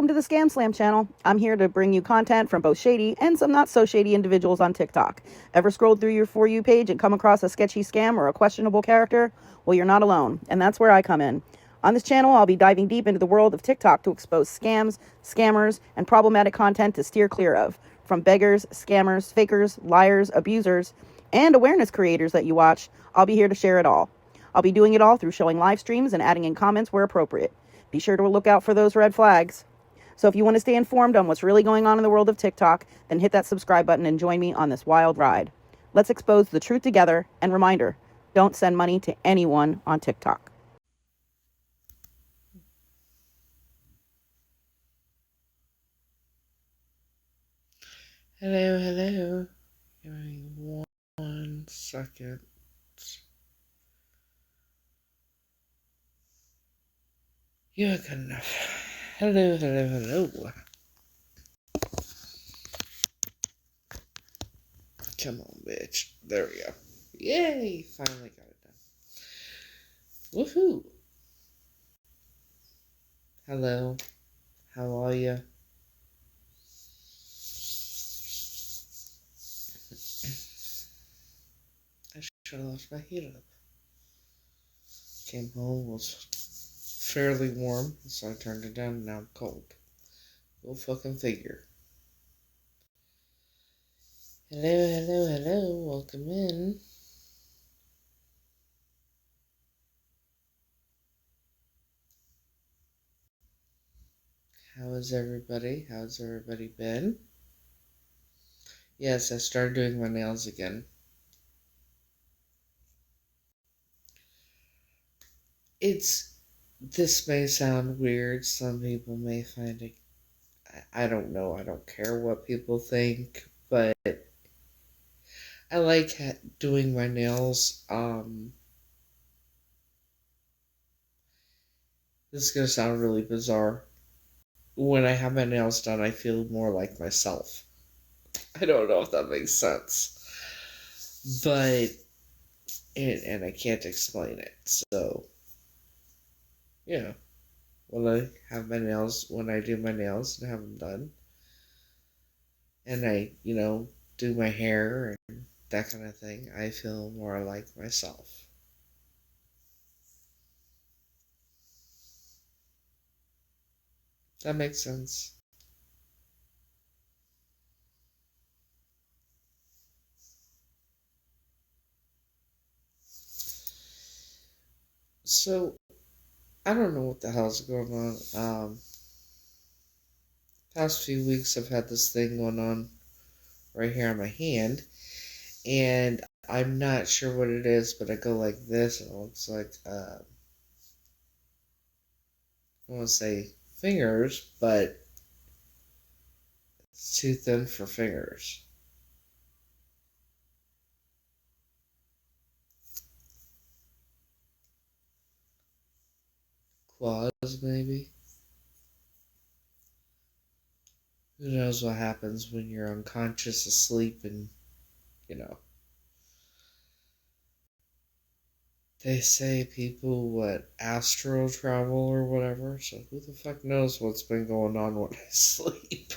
to the ScamSlam channel. I'm here to bring you content from both shady and some not so shady individuals on TikTok. Ever scrolled through your For You page and come across a sketchy scam or a questionable character? Well, you're not alone, and that's where I come in. On this channel, I'll be diving deep into the world of TikTok to expose scams, scammers, and problematic content to steer clear of. From beggars, scammers, fakers, liars, abusers, and awareness creators that you watch, I'll be here to share it all. I'll be doing it all through showing live streams and adding in comments where appropriate. Be sure to look out for those red flags. So if you want to stay informed on what's really going on in the world of TikTok, then hit that subscribe button and join me on this wild ride. Let's expose the truth together, and reminder, don't send money to anyone on TikTok. Hello. Give me 1 second. You're good enough. Hello. Come on, bitch. There we go. Yay! Finally got it done. Woohoo! Hello. How are ya? I should have left my heat up. Came home, was fairly warm, so I turned it down, and now I'm cold. Go fucking figure. Hello. Welcome in. How is everybody? How's everybody been? Yes, I started doing my nails again. This may sound weird. Some people may find it, I don't know. I don't care what people think, but I like doing my nails. This is going to sound really bizarre. When I have my nails done, I feel more like myself. I don't know if that makes sense. But, and I can't explain it. So, yeah. When I do my nails and have them done, and I, do my hair and that kind of thing, I feel more like myself. That makes sense. So, I don't know what the hell's going on. Past few weeks I've had this thing going on right here on my hand, and I'm not sure what it is, but I go like this, and it looks like, I want to say fingers, but it's too thin for fingers. Claws, maybe? Who knows what happens when you're unconscious, asleep, and, They say people, astral travel or whatever, so who the fuck knows what's been going on when I sleep?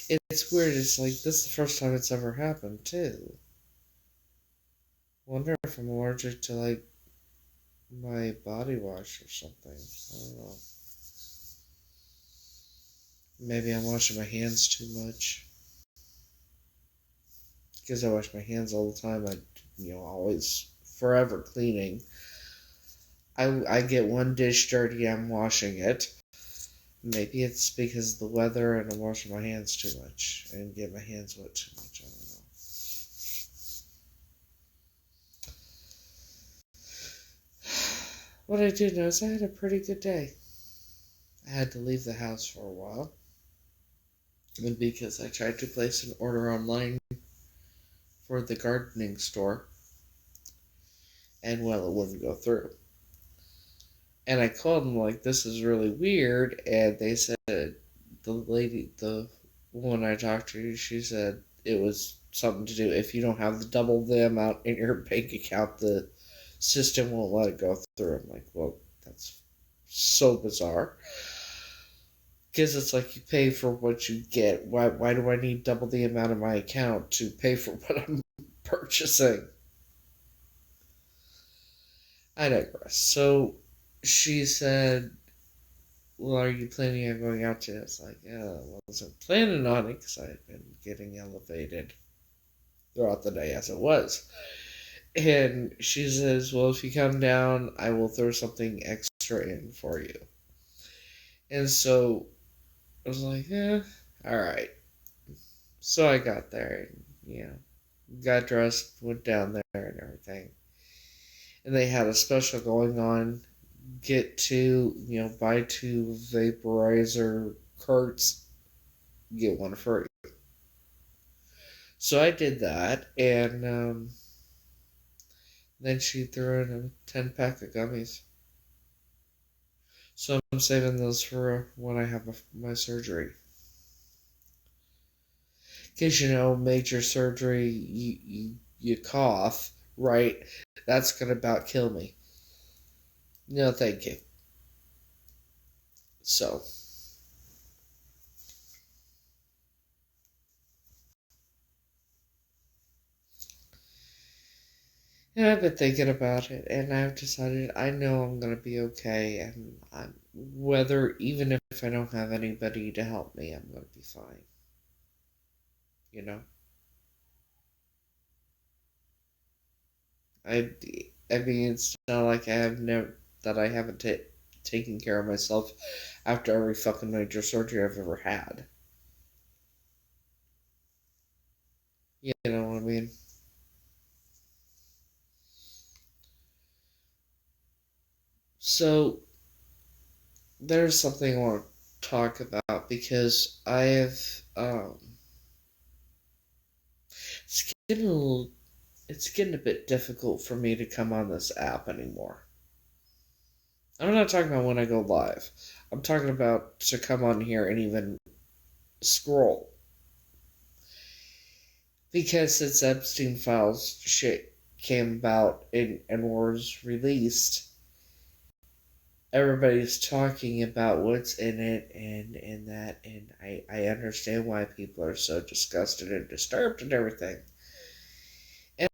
It's weird, it's like, this is the first time it's ever happened, too. Wonder if I'm allergic to, my body wash or something. I don't know. Maybe I'm washing my hands too much. Because I wash my hands all the time, always, forever cleaning. I get one dish dirty, I'm washing it. Maybe it's because of the weather and I'm washing my hands too much and get my hands wet too much. I don't know. What I do know is I had a pretty good day. I had to leave the house for a while. And because I tried to place an order online for the gardening store. And, it wouldn't go through. And I called them this is really weird. And they said, the woman I talked to, she said it was something to do. If you don't have double the amount in your bank account, the system won't let it go through. I'm like, well, that's so bizarre. Because it's like you pay for what you get. Why do I need double the amount of my account to pay for what I'm purchasing? I digress. So she said, well, are you planning on going out today? It's like, yeah, I wasn't planning on it because I had been getting elevated throughout the day as it was. And she says, well, if you come down, I will throw something extra in for you. And so I was like, yeah, all right. So I got there and, got dressed, went down there and everything. And they had a special going on. Get two, buy two vaporizer carts, get one free. So I did that, and then she threw in a 10-pack of gummies. So I'm saving those for when I have my surgery. Because, major surgery, you cough, right? That's going to about kill me. No, thank you. So, I've been thinking about it, and I've decided I know I'm going to be okay, and even if I don't have anybody to help me, I'm going to be fine. You know? I, I mean, it's not like I haven't taken care of myself after every fucking major surgery I've ever had. You know what I mean? So, there's something I want to talk about because I have, it's getting a little, it's getting a bit difficult for me to come on this app anymore. I'm not talking about when I go live. I'm talking about to come on here and even scroll. Because since Epstein Files shit came about and was released, everybody's talking about what's in it and that, and I understand why people are so disgusted and disturbed and everything.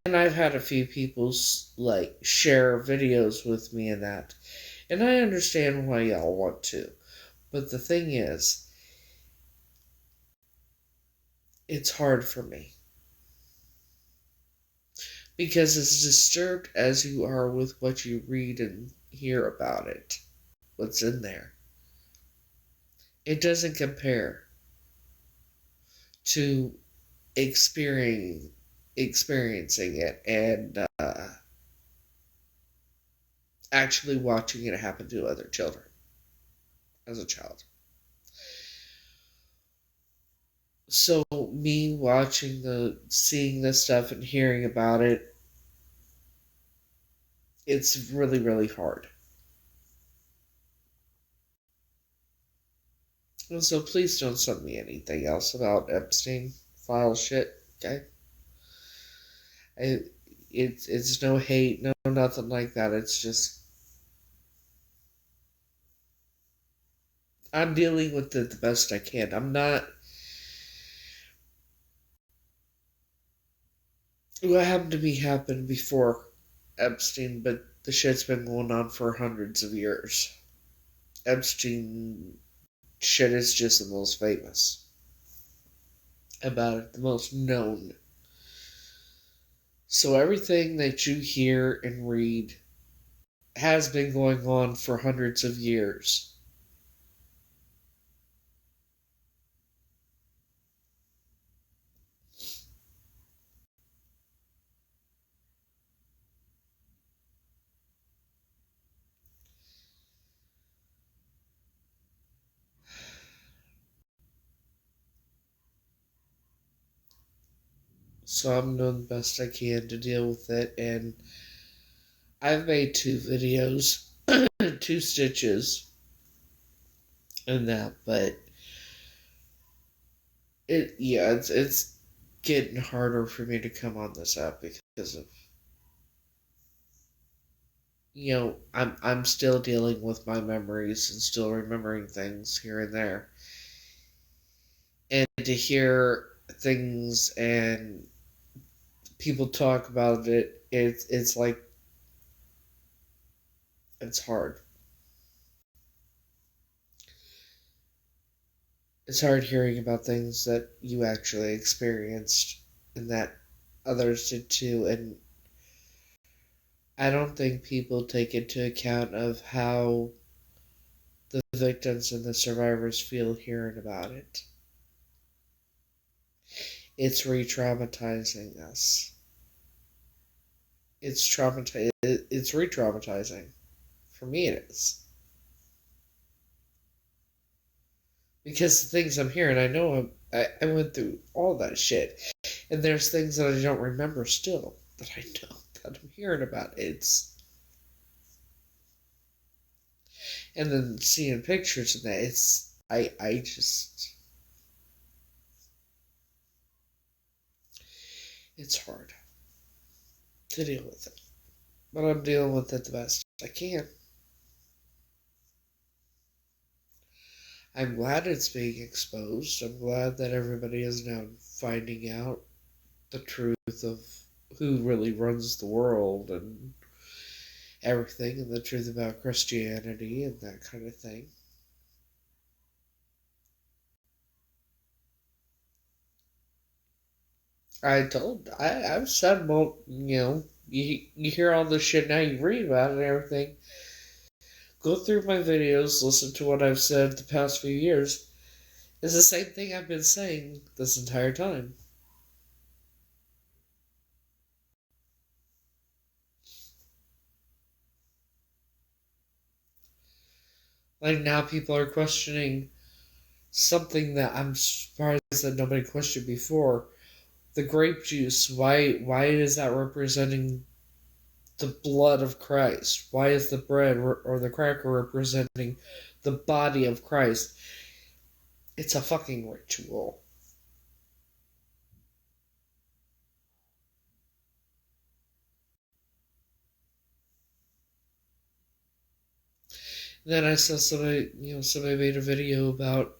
And I've had a few people share videos with me and that. And I understand why y'all want to. But the thing is, it's hard for me. Because as disturbed as you are with what you read and hear about it, what's in there, it doesn't compare to experiencing it and actually watching it happen to other children as a child. So me seeing this stuff and hearing about it, it's really, really hard. And so please don't send me anything else about Epstein file shit, okay? It's no hate, no nothing like that. It's just I'm dealing with it the best I can. I'm not. What happened to me happened before Epstein, but the shit's been going on for hundreds of years. Epstein shit is just the most famous about it, the most known. So everything that you hear and read has been going on for hundreds of years. So I'm doing the best I can to deal with it, and I've made 2 videos, 2 stitches, and that, but it's getting harder for me to come on this app because of I'm still dealing with my memories and still remembering things here and there. And to hear things and people talk about it, it's like, it's hard. It's hard hearing about things that you actually experienced and that others did too. And I don't think people take into account of how the victims and the survivors feel hearing about it. It's re-traumatizing us. It's re-traumatizing. For me, it is. Because the things I'm hearing, I know I went through all that shit. And there's things that I don't remember still that I know that I'm hearing about. And then seeing pictures of that, I just, it's hard to deal with it. But I'm dealing with it the best I can. I'm glad it's being exposed. I'm glad that everybody is now finding out the truth of who really runs the world and everything, and the truth about Christianity and that kind of thing. I've said, well, you hear all this shit now, you read about it and everything. Go through my videos, listen to what I've said the past few years. It's the same thing I've been saying this entire time. Like, now people are questioning something that I'm surprised that nobody questioned before. The grape juice, why is that representing the blood of Christ? Why is the bread or the cracker representing the body of Christ? It's a fucking ritual. Then I saw somebody made a video about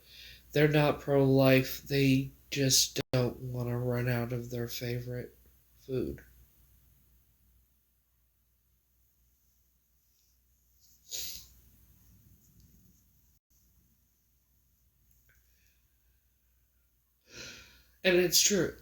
they're not pro-life, they just don't want to run out of their favorite food. And it's true.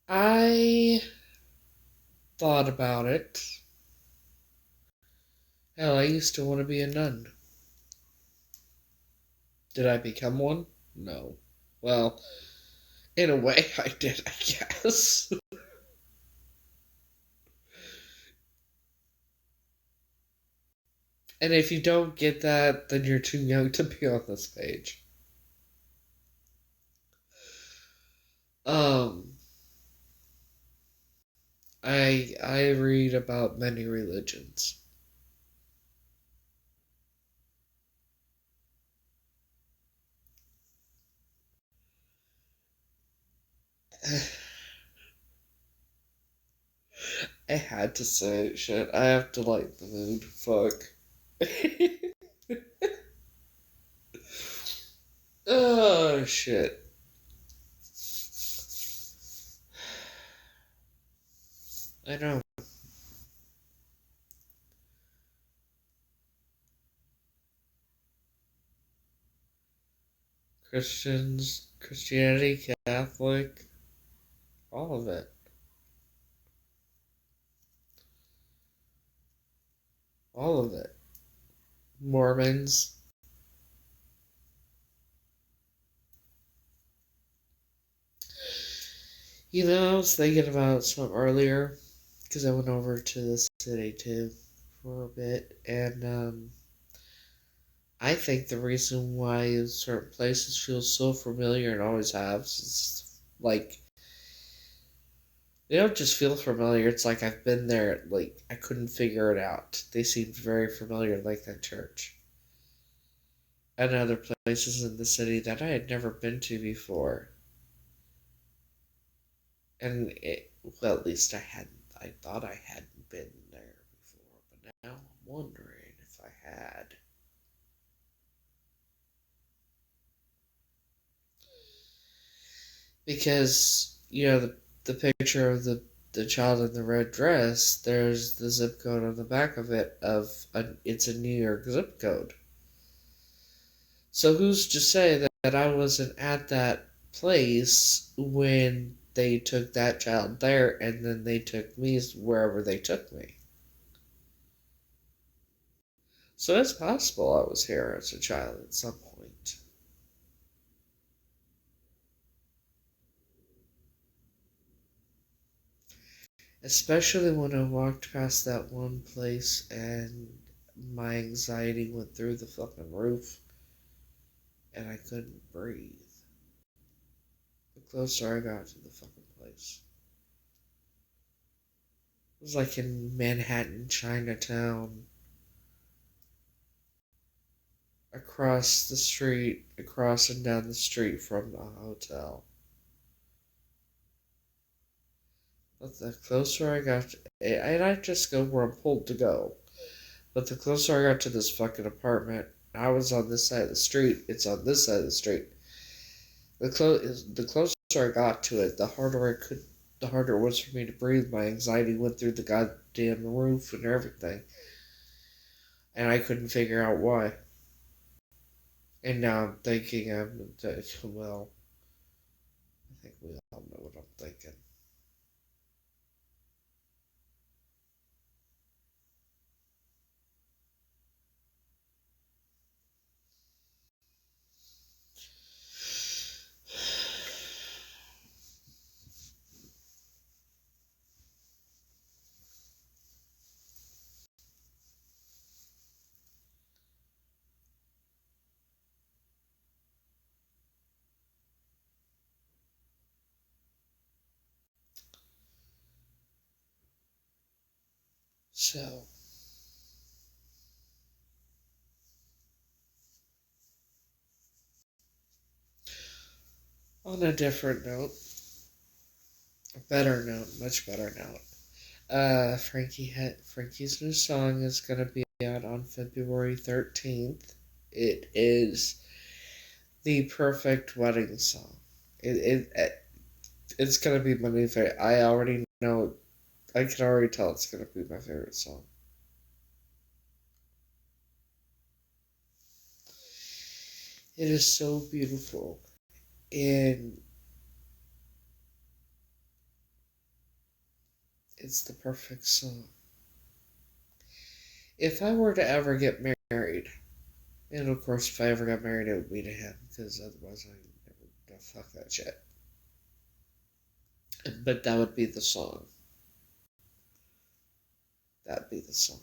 I thought about it. Hell, I used to want to be a nun. Did I become one? No. Well, in a way, I did, I guess. And if you don't get that, then you're too young to be on this page. Um, I read about many religions. I had to say it, shit. I have to lighten the mood. Fuck. Oh, shit. I know. Christians, Christianity, Catholic, all of it. All of it. Mormons. I was thinking about some earlier, because I went over to the city too for a bit, and I think the reason why certain places feel so familiar and always have is like they don't just feel familiar. It's like I've been there. Like I couldn't figure it out. They seemed very familiar, like that church and other places in the city that I had never been to before. And well, at least I hadn't. I thought I hadn't been there before, but now I'm wondering if I had. Because the picture of the child in the red dress, there's the zip code on the back of it it's a New York zip code. So who's to say that I wasn't at that place when they took that child there and then they took me wherever they took me? So it's possible I was here as a child at some point. Especially when I walked past that one place and my anxiety went through the fucking roof and I couldn't breathe. The closer I got to the fucking place. It was like in Manhattan, Chinatown, across the street, across and down the street from the hotel. But the closer I got, and I just go where I'm told to go. But the closer I got to this fucking apartment, I was on this side of the street. It's on this side of the street. The closer I got to it, the harder it was for me to breathe. My anxiety went through the goddamn roof and everything, and I couldn't figure out why. And now I'm thinking, well, I think we all know what I'm thinking. So, on a different note, a better note, much better note. Frankie's new song is gonna be out on February 13th. It is the perfect wedding song. It's gonna be my new favorite. I already know. I can already tell it's gonna be my favorite song. It is so beautiful, and it's the perfect song. If I were to ever get married, and of course, if I ever got married, it would be to him, because otherwise, I never no, fuck that shit. But that would be the song. That'd be the song.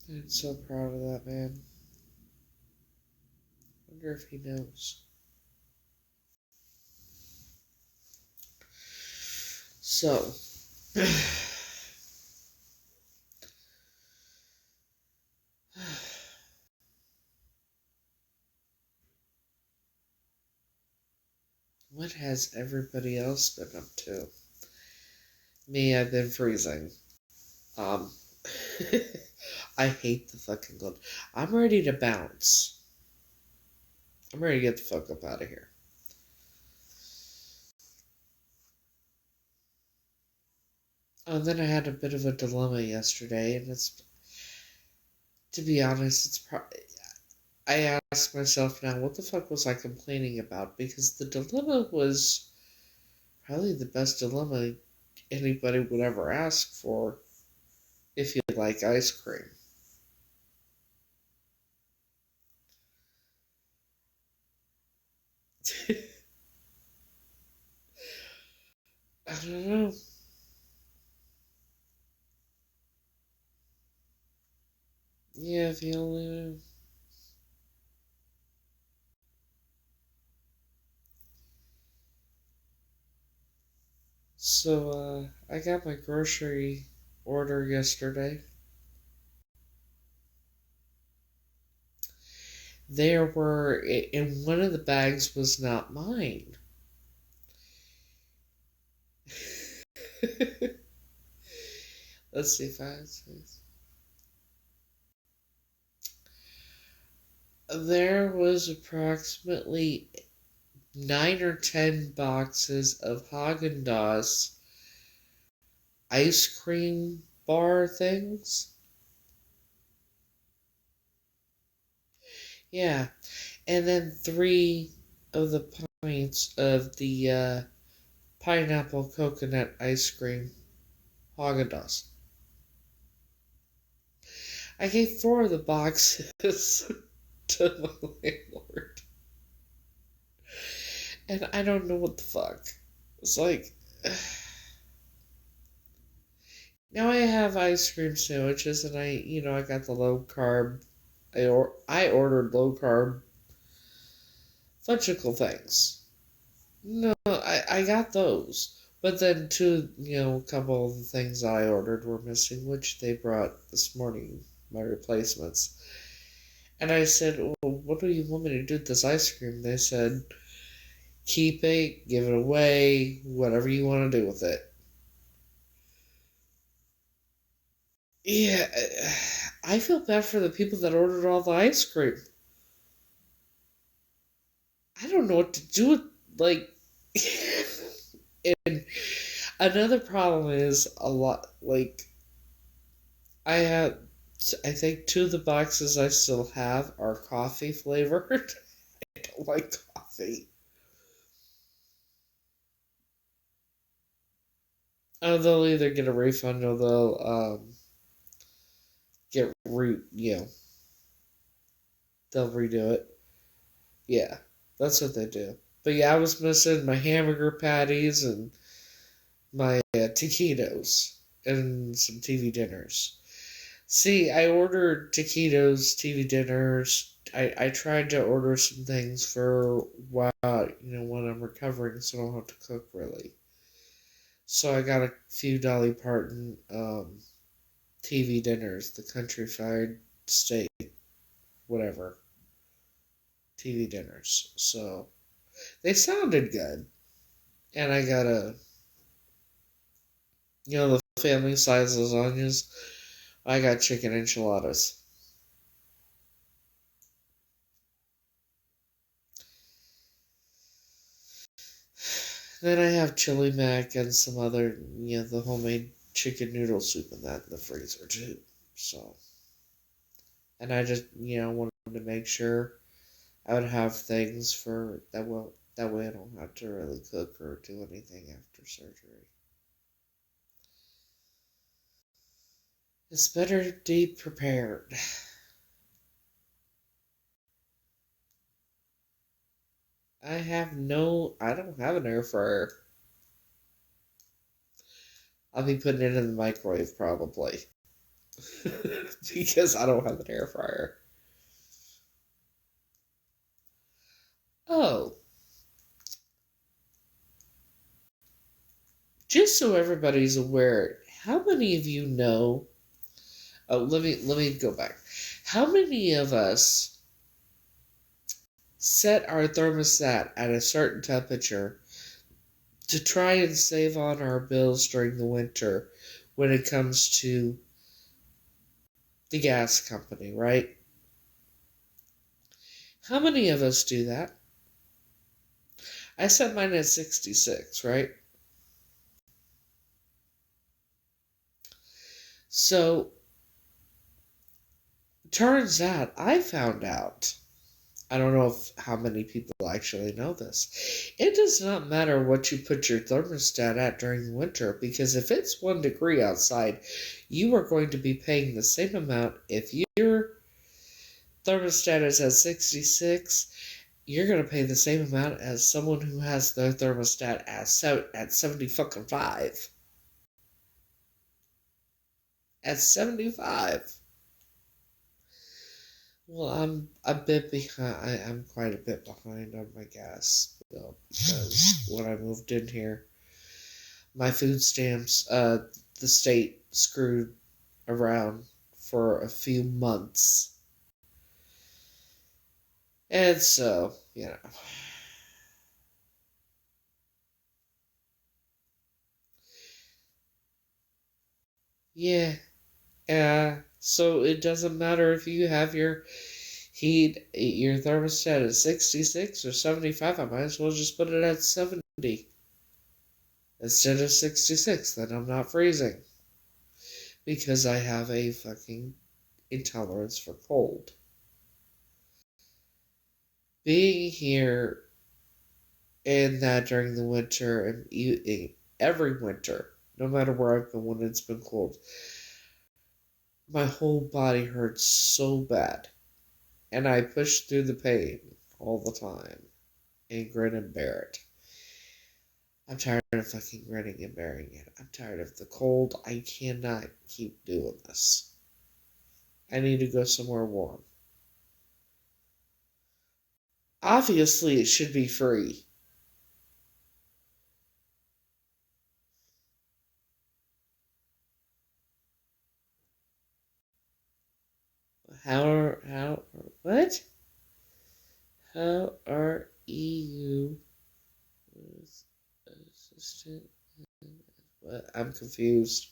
I'm so proud of that man. Wonder if he knows. So, what has everybody else been up to? Me, I've been freezing. Um, I hate the fucking cold. I'm ready to bounce. I'm ready to get the fuck up out of here. And then I had a bit of a dilemma yesterday, and to be honest, I ask myself now, what the fuck was I complaining about? Because the dilemma was probably the best dilemma anybody would ever ask for if you like ice cream. I don't know. Yeah, if you only knew. So, I got my grocery order yesterday. There were, and one of the bags was not mine. Let's see if I there was approximately 9 or 10 boxes of Haagen-Dazs ice cream bar things. Yeah, and then 3 of the pints of the pineapple coconut ice cream Haagen-Dazs. I gave 4 of the boxes to my landlord, and I don't know what the fuck. It's like, now I have ice cream sandwiches, and I got the low carb. I ordered low carb fudgicle things. No, I got those. But then a couple of the things I ordered were missing, which they brought this morning, my replacements. And I said, well, what do you want me to do with this ice cream? They said, keep it, give it away, whatever you want to do with it. Yeah, I feel bad for the people that ordered all the ice cream. I don't know what to do with, like, and another problem is a lot, like, I think 2 of the boxes I still have are coffee flavored. I don't like coffee. They'll either get a refund or they'll get they'll redo it. Yeah, that's what they do. But yeah, I was missing my hamburger patties and my taquitos and some TV dinners. See, I ordered taquitos, TV dinners. I tried to order some things for while, when I'm recovering, so I don't have to cook really. So I got a few Dolly Parton TV dinners, the country fried steak, whatever, TV dinners. So they sounded good. And I got the family size lasagnas. I got chicken enchiladas. Then I have chili mac and some other, the homemade chicken noodle soup and that in the freezer too. So, and I just, wanted to make sure I would have things for that. Well, that way I don't have to really cook or do anything after surgery. It's better to be prepared. I don't have an air fryer. I'll be putting it in the microwave probably. Because I don't have an air fryer. Oh, just so everybody's aware, how many of you know? Oh, let me go back. How many of us set our thermostat at a certain temperature to try and save on our bills during the winter when it comes to the gas company, right? How many of us do that? I set mine at 66, right? So, turns out, I found out I don't know how many people actually know this. It does not matter what you put your thermostat at during winter, because if it's 1 degree outside, you are going to be paying the same amount. If your thermostat is at 66, you're going to pay the same amount as someone who has their thermostat at 70 fucking 5. At 75. Well, I'm a bit behind. I'm quite a bit behind on my gas bill because when I moved in here, my food stamps, the state screwed around for a few months, and so yeah, so it doesn't matter if you have your thermostat at 66 or 75. I might as well just put it at 70 instead of 66. Then I'm not freezing because I have a fucking intolerance for cold. Being here and that during the winter and every winter, no matter where I've been when it's been cold, my whole body hurts so bad. And I push through the pain all the time and grin and bear it. I'm tired of fucking grinning and bearing it. I'm tired of the cold. I cannot keep doing this. I need to go somewhere warm. Obviously, it should be free. What? How are EU assistant? What? I'm confused.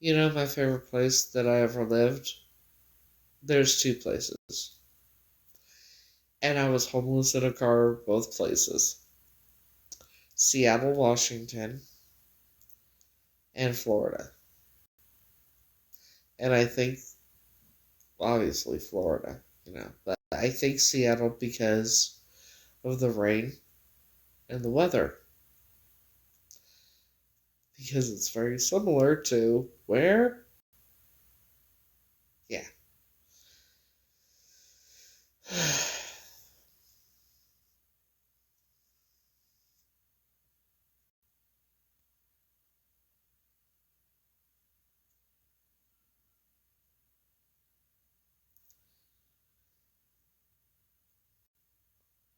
You know my favorite place that I ever lived? There's 2 places. And I was homeless in a car both places. Seattle, Washington, and Florida. And I think, obviously, Florida, but I think Seattle because of the rain and the weather. Because it's very similar to where? Yeah.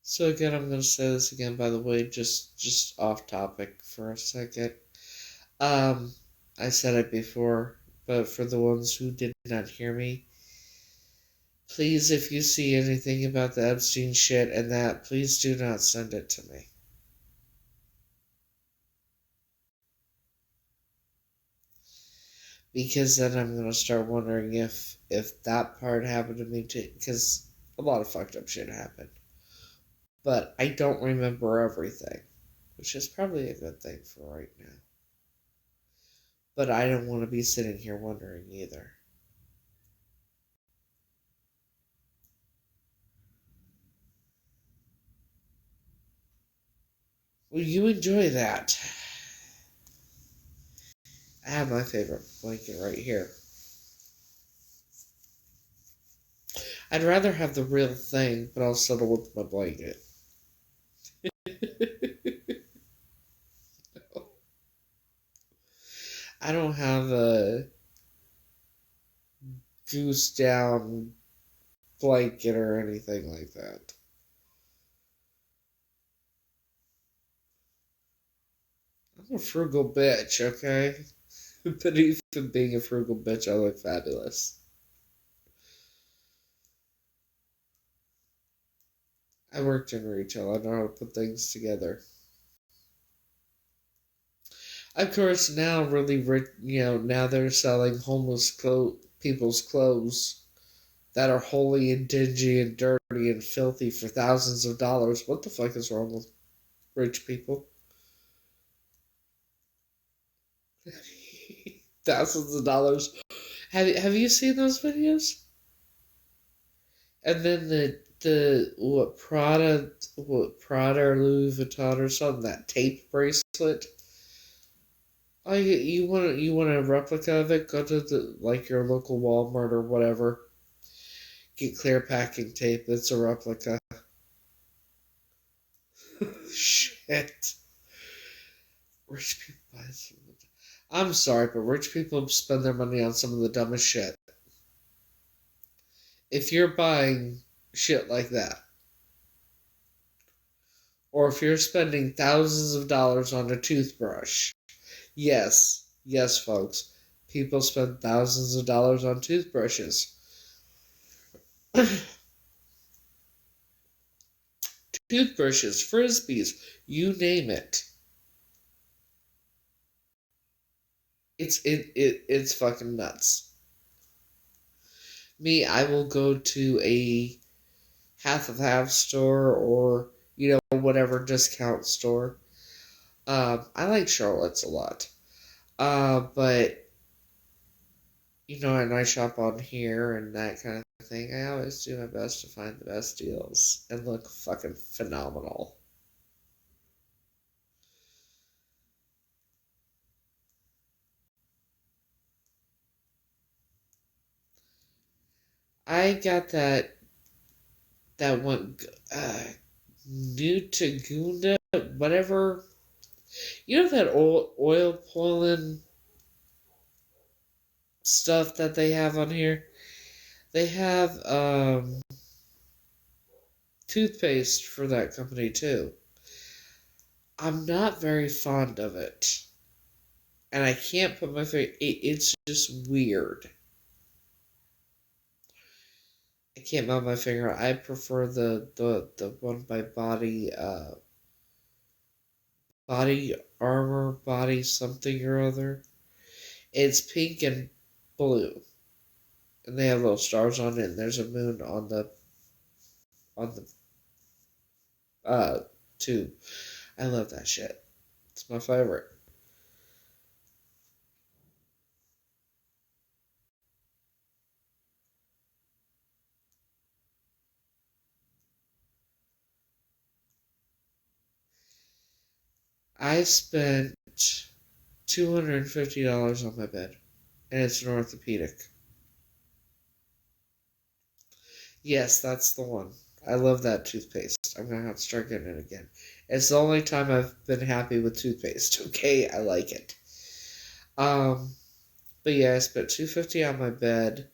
So again, I'm going to say this again, by the way, just off topic for a second. I said it before, but for the ones who did not hear me, please, if you see anything about the Epstein shit and that, please do not send it to me. Because then I'm going to start wondering if that part happened to me too, because a lot of fucked up shit happened. But I don't remember everything, which is probably a good thing for right now. But I don't want to be sitting here wondering either. Well, you enjoy that. I have my favorite blanket right here. I'd rather have the real thing, but I'll settle with my blanket. I don't have a goose down blanket or anything like that. I'm a frugal bitch, okay? But even being a frugal bitch, I look fabulous. I worked in retail. I know how to put things together. Of course, now really rich, now they're selling homeless people's clothes that are holy and dingy and dirty and filthy for thousands of dollars. What the fuck is wrong with rich people? Thousands of dollars. Have you seen those videos? And then the what Prada or Louis Vuitton or something, that tape bracelet. Oh, you want a replica of it? Go to your local Walmart or whatever. Get clear packing tape. It's a replica. Shit. Rich people buy some of the. I'm sorry, but rich people spend their money on some of the dumbest shit. If you're buying shit like that, or if you're spending thousands of dollars on a toothbrush, yes, folks, people spend thousands of dollars on toothbrushes. Toothbrushes, frisbees, you name it. It's fucking nuts. Me, I will go to a half of half store or whatever discount store. I like Charlotte's a lot. But and I shop on here and that kind of thing. I always do my best to find the best deals and look fucking phenomenal. I got that one new Tagunda, whatever. You know that oil pulling stuff that they have on here? They have toothpaste for that company too. I'm not very fond of it. And I can't put my finger. It's just weird. I can't mount my finger. I prefer the one by Body Armor, Body something or other. It's pink and blue, and they have little stars on it. And there's a moon on the tube. I love that shit. It's my favorite. I spent $250 on my bed, and it's an orthopedic. Yes, that's the one. I love that toothpaste. I'm gonna have to start getting it again. It's the only time I've been happy with toothpaste. Okay, I like it. Um, but yeah, I spent $250 on my bed.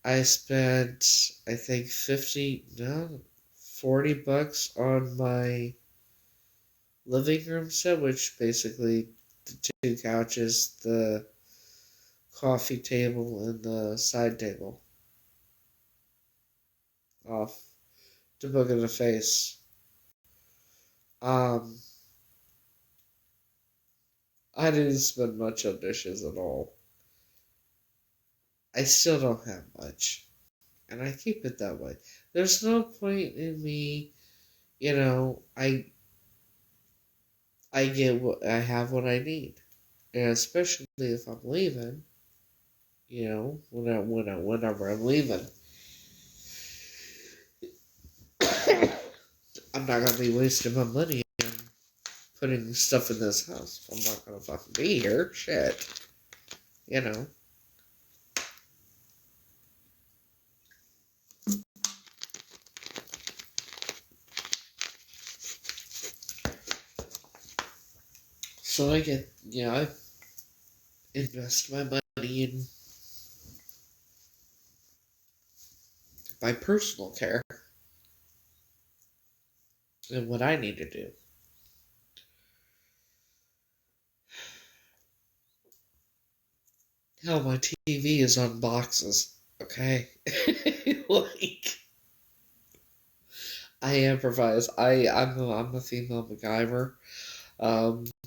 I spent I think 50 no $40 on my living room set, which basically the two couches, the coffee table, and the side table. Off to book in the face. Um, I didn't spend much on dishes at all. I still don't have much, and I keep it that way. There's no point in me, I get what I have what I need, and especially if I'm leaving, whenever I'm leaving, I'm not gonna be wasting my money on putting stuff in this house. I'm not gonna fucking be here. Shit, you know. So I invest my money in my personal care and what I need to do. Hell, my TV is on boxes. Okay, like I improvise. I'm a female MacGyver,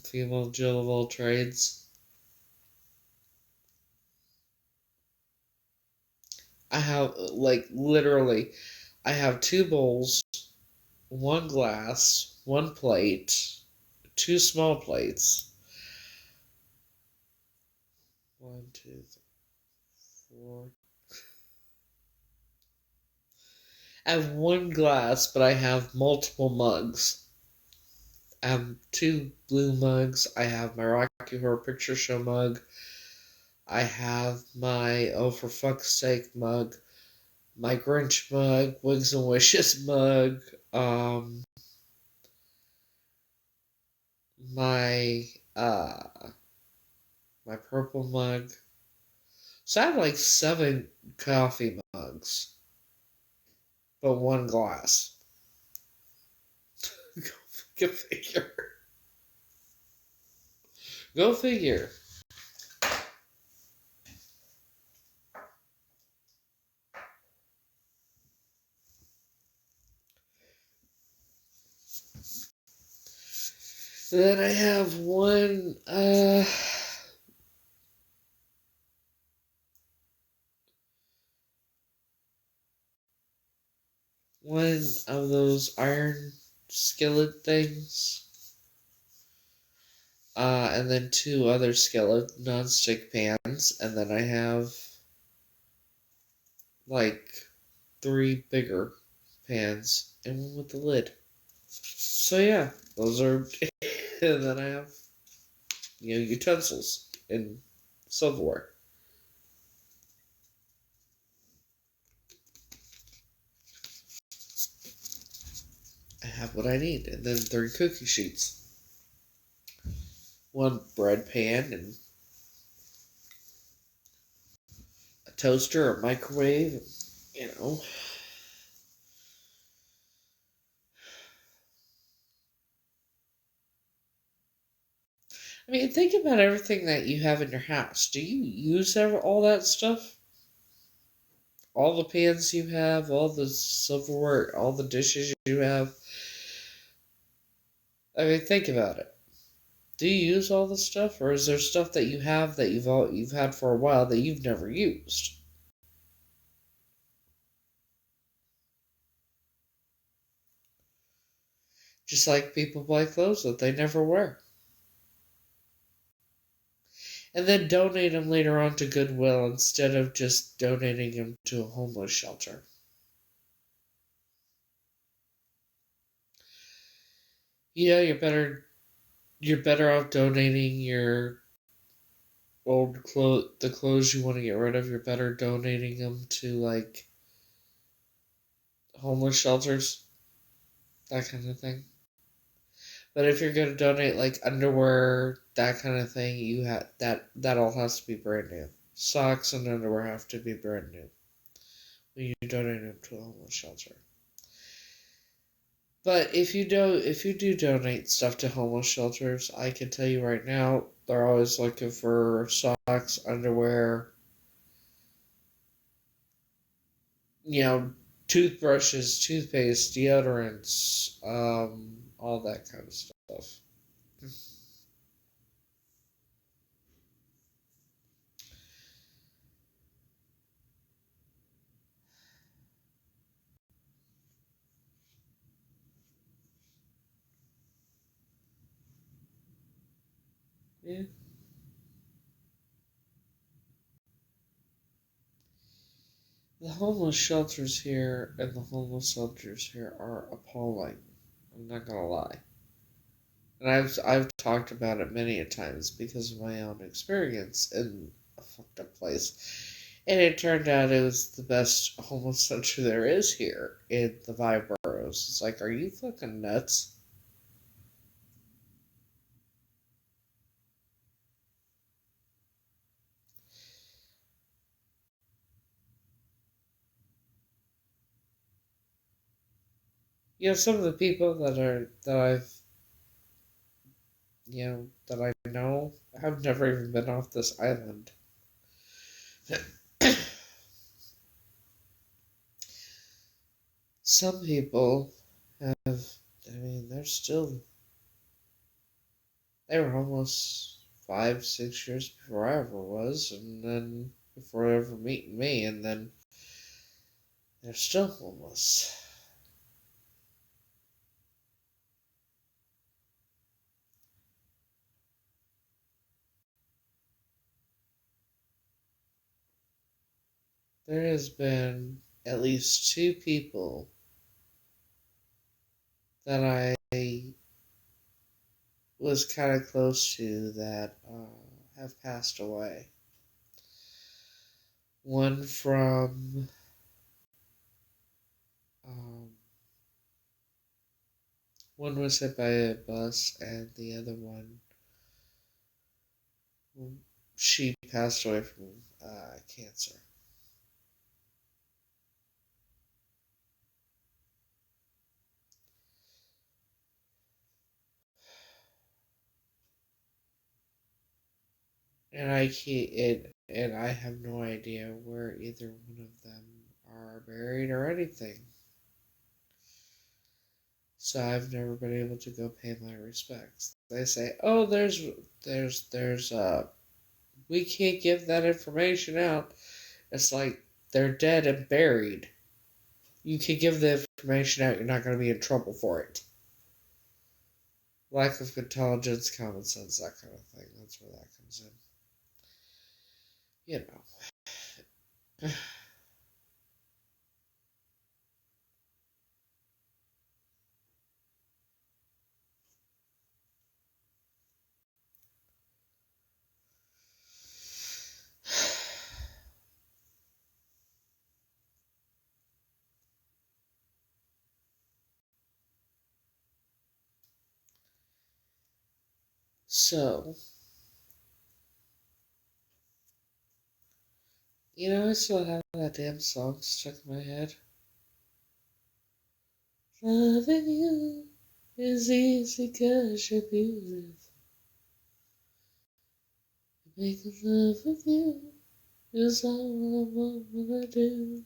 female Jill of all trades. I have literally, I have two bowls, one glass, one plate, two small plates. One, two, three, four. I have one glass, but I have multiple mugs. I have two blue mugs. I have my Rocky Horror Picture Show mug. I have my Oh for Fuck's Sake mug, my Grinch mug, Wigs and Wishes mug, my my purple mug. So I have like 7 coffee mugs, but one glass. Go figure. Go figure. Then I have one of those iron skillet things. And then 2 other skillet non-stick pans, and then I have like 3 bigger pans and one with the lid. So yeah, those are. And then I have utensils and silverware. I have what I need, and then 3 cookie sheets, 1 bread pan, and a toaster, a microwave. You know. I mean, think about everything that you have in your house. Do you use all that stuff? All the pans you have, all the silverware, all the dishes you have. I mean, think about it. Do you use all this stuff, or is there stuff that you have that you've had for a while that you've never used? Just like people buy clothes that they never wear, and then donate them later on to Goodwill instead of just donating them to a homeless shelter. You're better off donating your the clothes you want to get rid of. You're better donating them to like homeless shelters, that kind of thing. But if you're gonna donate like underwear, that kind of thing, you have that all has to be brand new. Socks and underwear have to be brand new when you donate them to a homeless shelter. But if you do donate stuff to homeless shelters, I can tell you right now, they're always looking for socks, underwear, toothbrushes, toothpaste, deodorants, all that kind of stuff. Yeah. The homeless shelters here and the homeless shelters here are appalling. I'm not gonna lie. And I've talked about it many a times because of my own experience in a fucked up place. And it turned out it was the best homeless shelter there is here in the five boroughs. It's like, are you fucking nuts? Some of the people that I know have never even been off this island. Some people have, they were homeless 5, 6 years before I ever was, and then before ever meeting me, and then they're still homeless. There has been at least 2 people that I was kind of close to that have passed away. One from um, one was hit by a bus, and the other one, she passed away from cancer. And I can't, and I have no idea where either one of them are buried or anything. So I've never been able to go pay my respects. They say, "Oh, there's we can't give that information out." It's like they're dead and buried. You can give the information out, you're not going to be in trouble for it. Lack of intelligence, common sense, that kind of thing. That's where that comes in. You know. So, I still have that damn song stuck in my head. Loving you is easy 'cause you're beautiful. Making love with you is all I wanna do.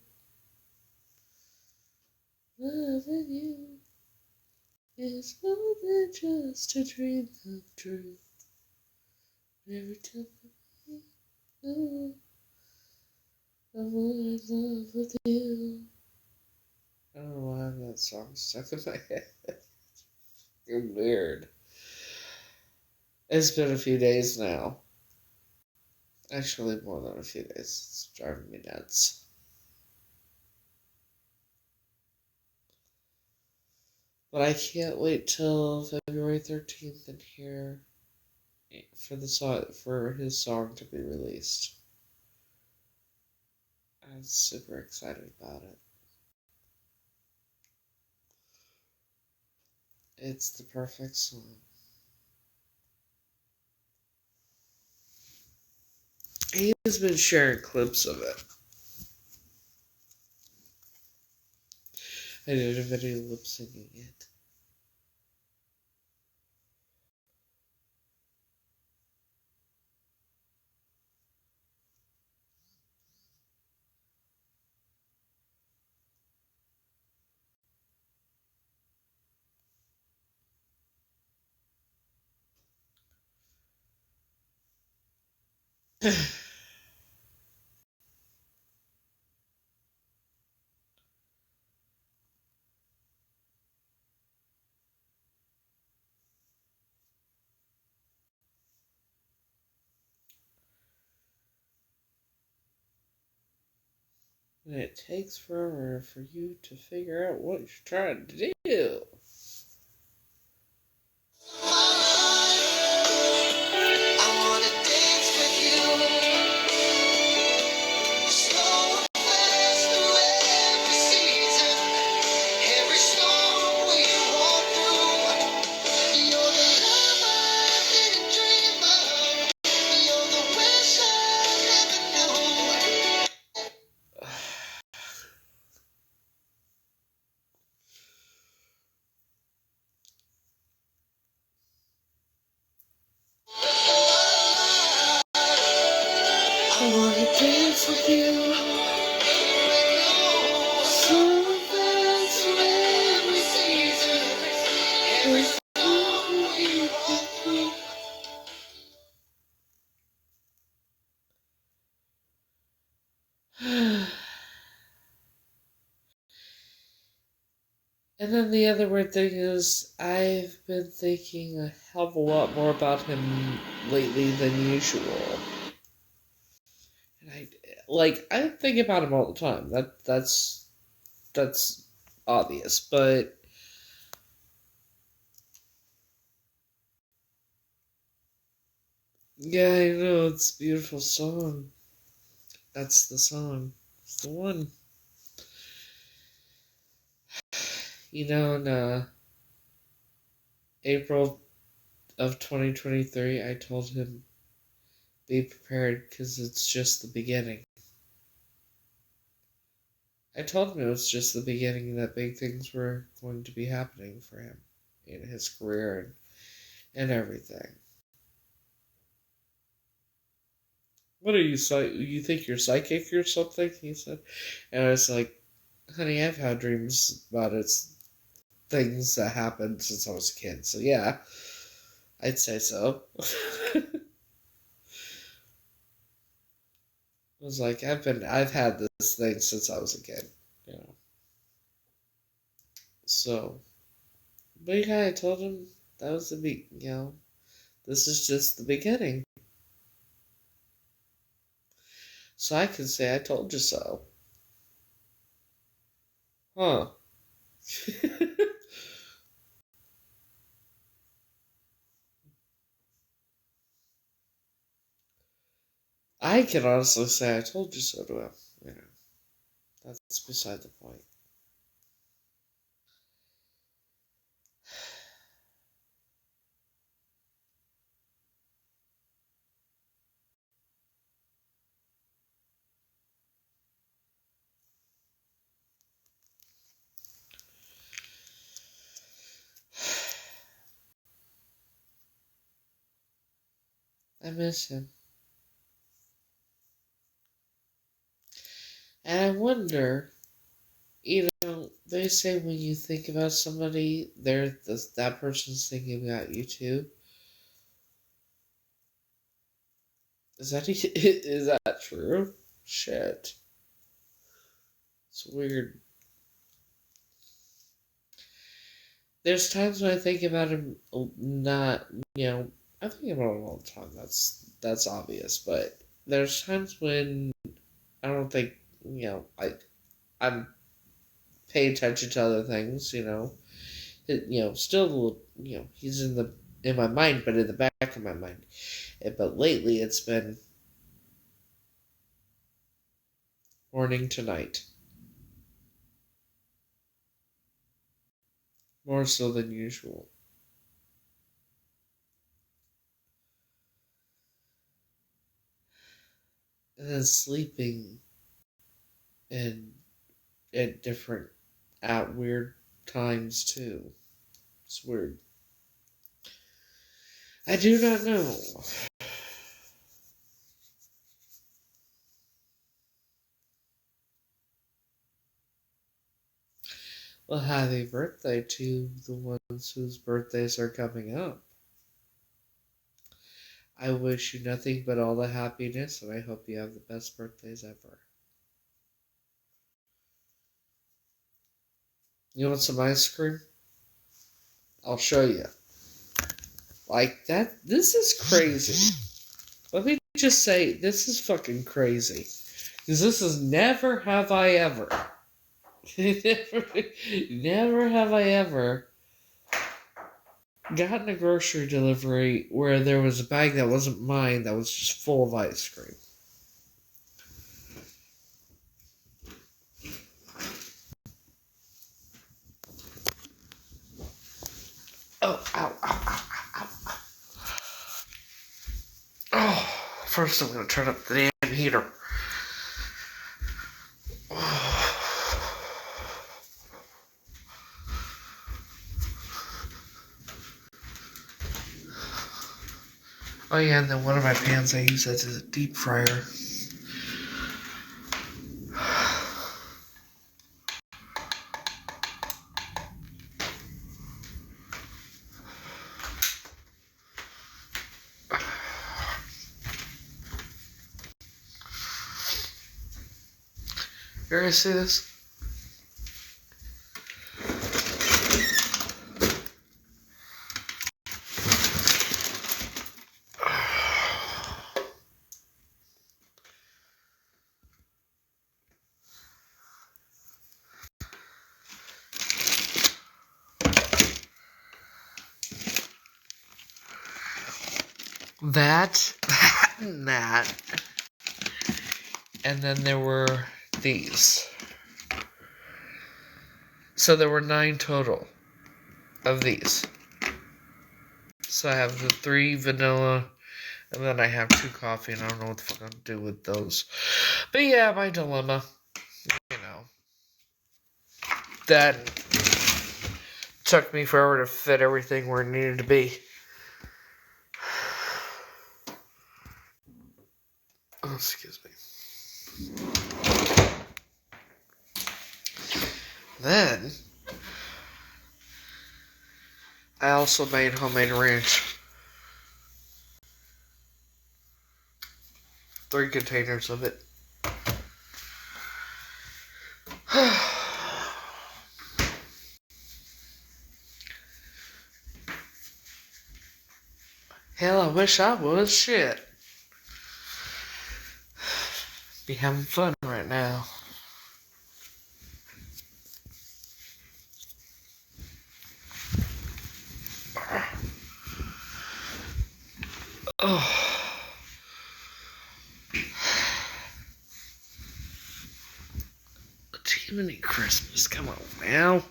Loving you is more than just a dream come true. Every time you know I'm more in love with you. I don't know why I have that song stuck in my head. It's weird. It's been a few days now. Actually, more than a few days. It's driving me nuts. But I can't wait till February 13th and hear for his song to be released. I'm super excited about it. It's the perfect song. He has been sharing clips of it. I did a video lip syncing it. And it takes forever for you to figure out what you're trying to do. I wanna dance with you. So fast through every season. Every song we walk through. And then the other weird thing is, I've been thinking a hell of a lot more about him lately than usual. And I think about him all the time. That's obvious, but Yeah, I know, it's a beautiful song. That's the song. It's the one. In April of 2023, I told him, be prepared because it's just the beginning. I told him it was just the beginning, that big things were going to be happening for him in his career and everything. What are you, you think you're psychic or something? He said. And I was like, honey, I've had dreams about things that happened since I was a kid. So yeah, I'd say so. I was like, I've had this thing since I was a kid, you know. So, but yeah, I told him that was this is just the beginning. So I can say I told you so. Huh. I can honestly say I told you so to him. You know, that's beside the point. I miss him. And I wonder, they say when you think about somebody, that person's thinking about you too. Is that true? Shit. It's weird. There's times when I think about him not, I think about him all the time. That's obvious, but there's times when I don't think, I'm paying attention to other things, still, he's in my mind, but in the back of my mind. But lately, it's been morning to night, more so than usual. And then sleeping and at weird times too. It's weird. I do not know. Well, happy birthday to the ones whose birthdays are coming up. I wish you nothing but all the happiness, and I hope you have the best birthdays ever. You want some ice cream? I'll show you. Like that? This is crazy. Let me just say, this is fucking crazy. Because this is never have I ever. Never have I ever gotten a grocery delivery where there was a bag that wasn't mine that was just full of ice cream. Oh, ow, ow, ow, ow, ow. Oh, first I'm going to turn up the damn heater. Oh yeah, and then one of my pans I use as a deep fryer. You ever see this? that, and that. And then there were these. So there were 9 total of these. So I have the 3 vanilla, and then I have 2 coffee, and I don't know what the fuck I'll do with those. But yeah, my dilemma, that took me forever to fit everything where it needed to be. Oh, excuse me. Then, I also made homemade ranch. 3 containers of it. Hell, I wish I was. Shit. Be having fun right now. Oh. Jiminy Christmas, come on now.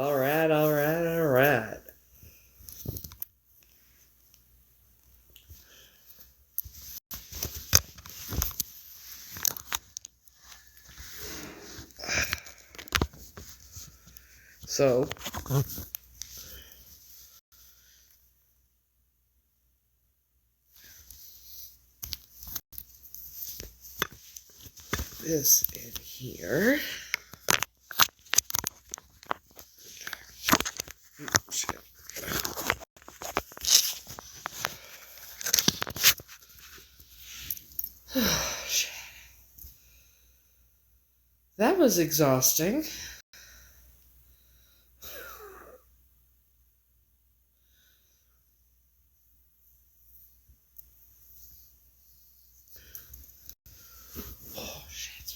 Alright. So, this in here. Shit. Shit. That was exhausting. Oh, shit.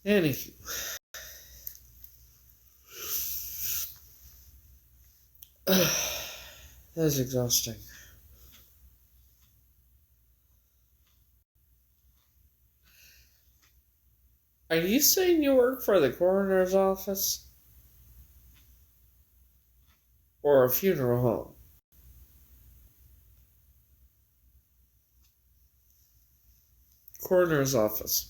Anywho. That was exhausting. Are you saying you work for the coroner's office? Or a funeral home? Coroner's office.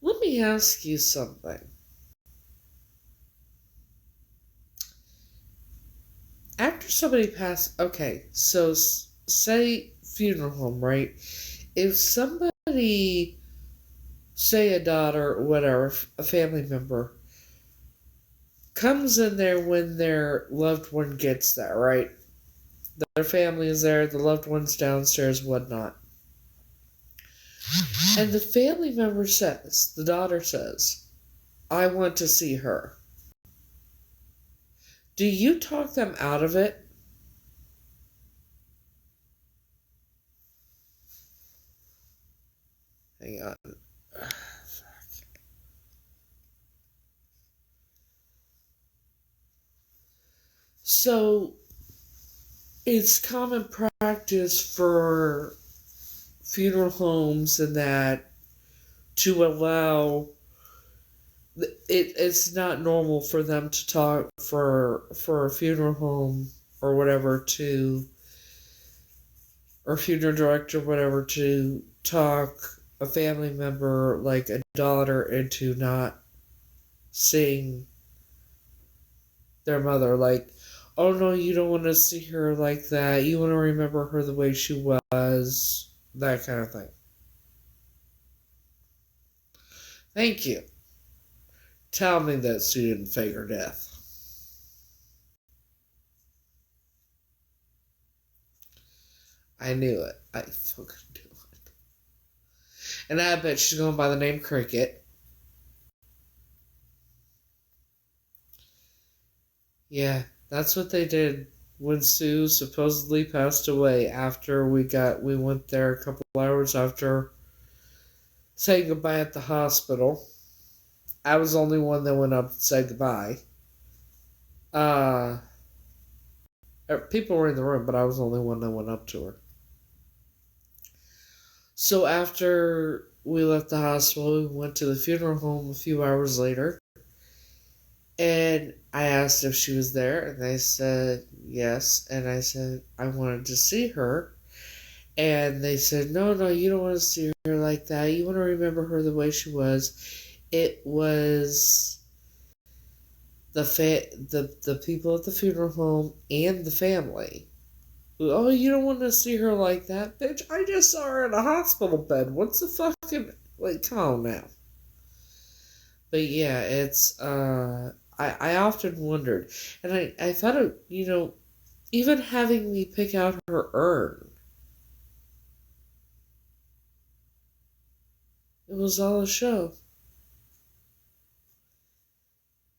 Let me ask you something. After somebody passes, okay, so say funeral home, right? If somebody, say a daughter or whatever, a family member, comes in there when their loved one gets there, right? Their family is there, the loved one's downstairs, whatnot. And the family member says, the daughter says, I want to see her. Do you talk them out of it? Hang on. So, it's common practice for funeral homes and that to allow it's not normal for them to talk for a funeral home or whatever to or funeral director whatever to talk a family member like a daughter into not seeing their mother, like, oh no, you don't want to see her like that, you want to remember her the way she was, that kind of thing. Thank you. Tell me that she didn't fake her death. I knew it. I fucking knew it. And I bet she's going by the name Cricket. Yeah, that's what they did when Sue supposedly passed away after we went there a couple hours after saying goodbye at the hospital. I was the only one that went up and said goodbye. Uh, People were in the room, but I was the only one that went up to her. So after we left the hospital, we went to the funeral home a few hours later. And I asked if she was there, and they said yes. And I said I wanted to see her. And they said, no, you don't want to see her like that. You want to remember her the way she was. It was the people at the funeral home and the family. Oh, you don't want to see her like that? Bitch, I just saw her in a hospital bed. What's the fucking... Like, come on now. But yeah, it's... I often wondered. And I thought of, even having me pick out her urn. It was all a show.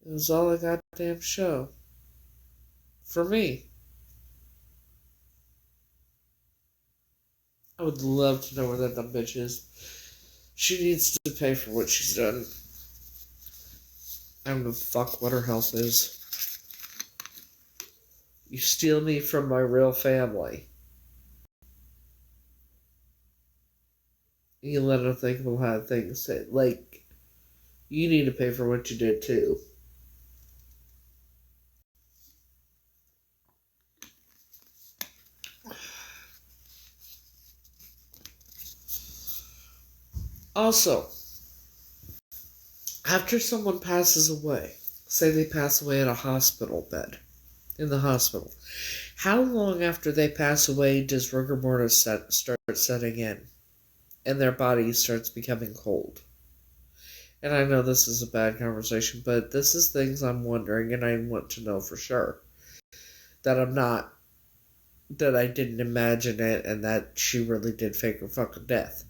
It was all a goddamn show. For me. I would love to know where that dumb bitch is. She needs to pay for what she's done. I don't give a fuck what her health is. You steal me from my real family. You let her think about how things say. Like, you need to pay for what you did too. Also, after someone passes away, say they pass away at a hospital bed, in the hospital, how long after they pass away does rigor mortis start setting in, and their body starts becoming cold? And I know this is a bad conversation, but this is things I'm wondering, and I want to know for sure. That I didn't imagine it, and that she really did fake her fucking death.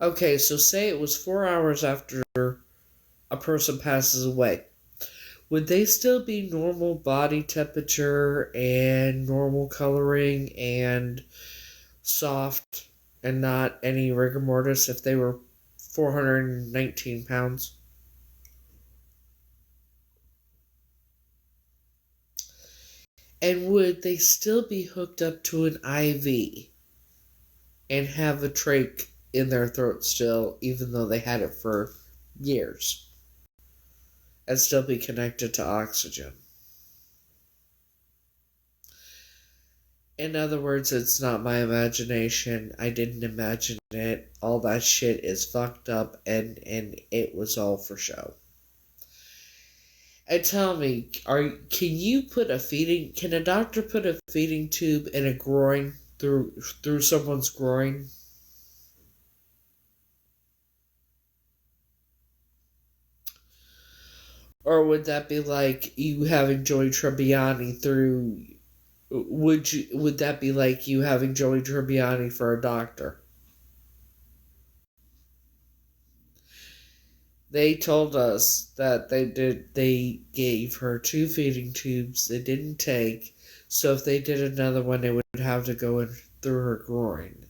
Okay, so say it was 4 hours after a person passes away. Would they still be normal body temperature and normal coloring and soft and not any rigor mortis if they were 419 pounds? And would they still be hooked up to an IV and have a trach in their throat still, even though they had it for years, and still be connected to oxygen? In other words, it's not my imagination. I didn't imagine it. All that shit is fucked up, and it was all for show. And tell me, can a doctor put a feeding tube in a groin through someone's groin? Or would that be like you having Joey Tribbiani through... Would that be like you having Joey Tribbiani for a doctor? They told us that they gave her 2 feeding tubes they didn't take, so if they did another one, it would have to go in through her groin.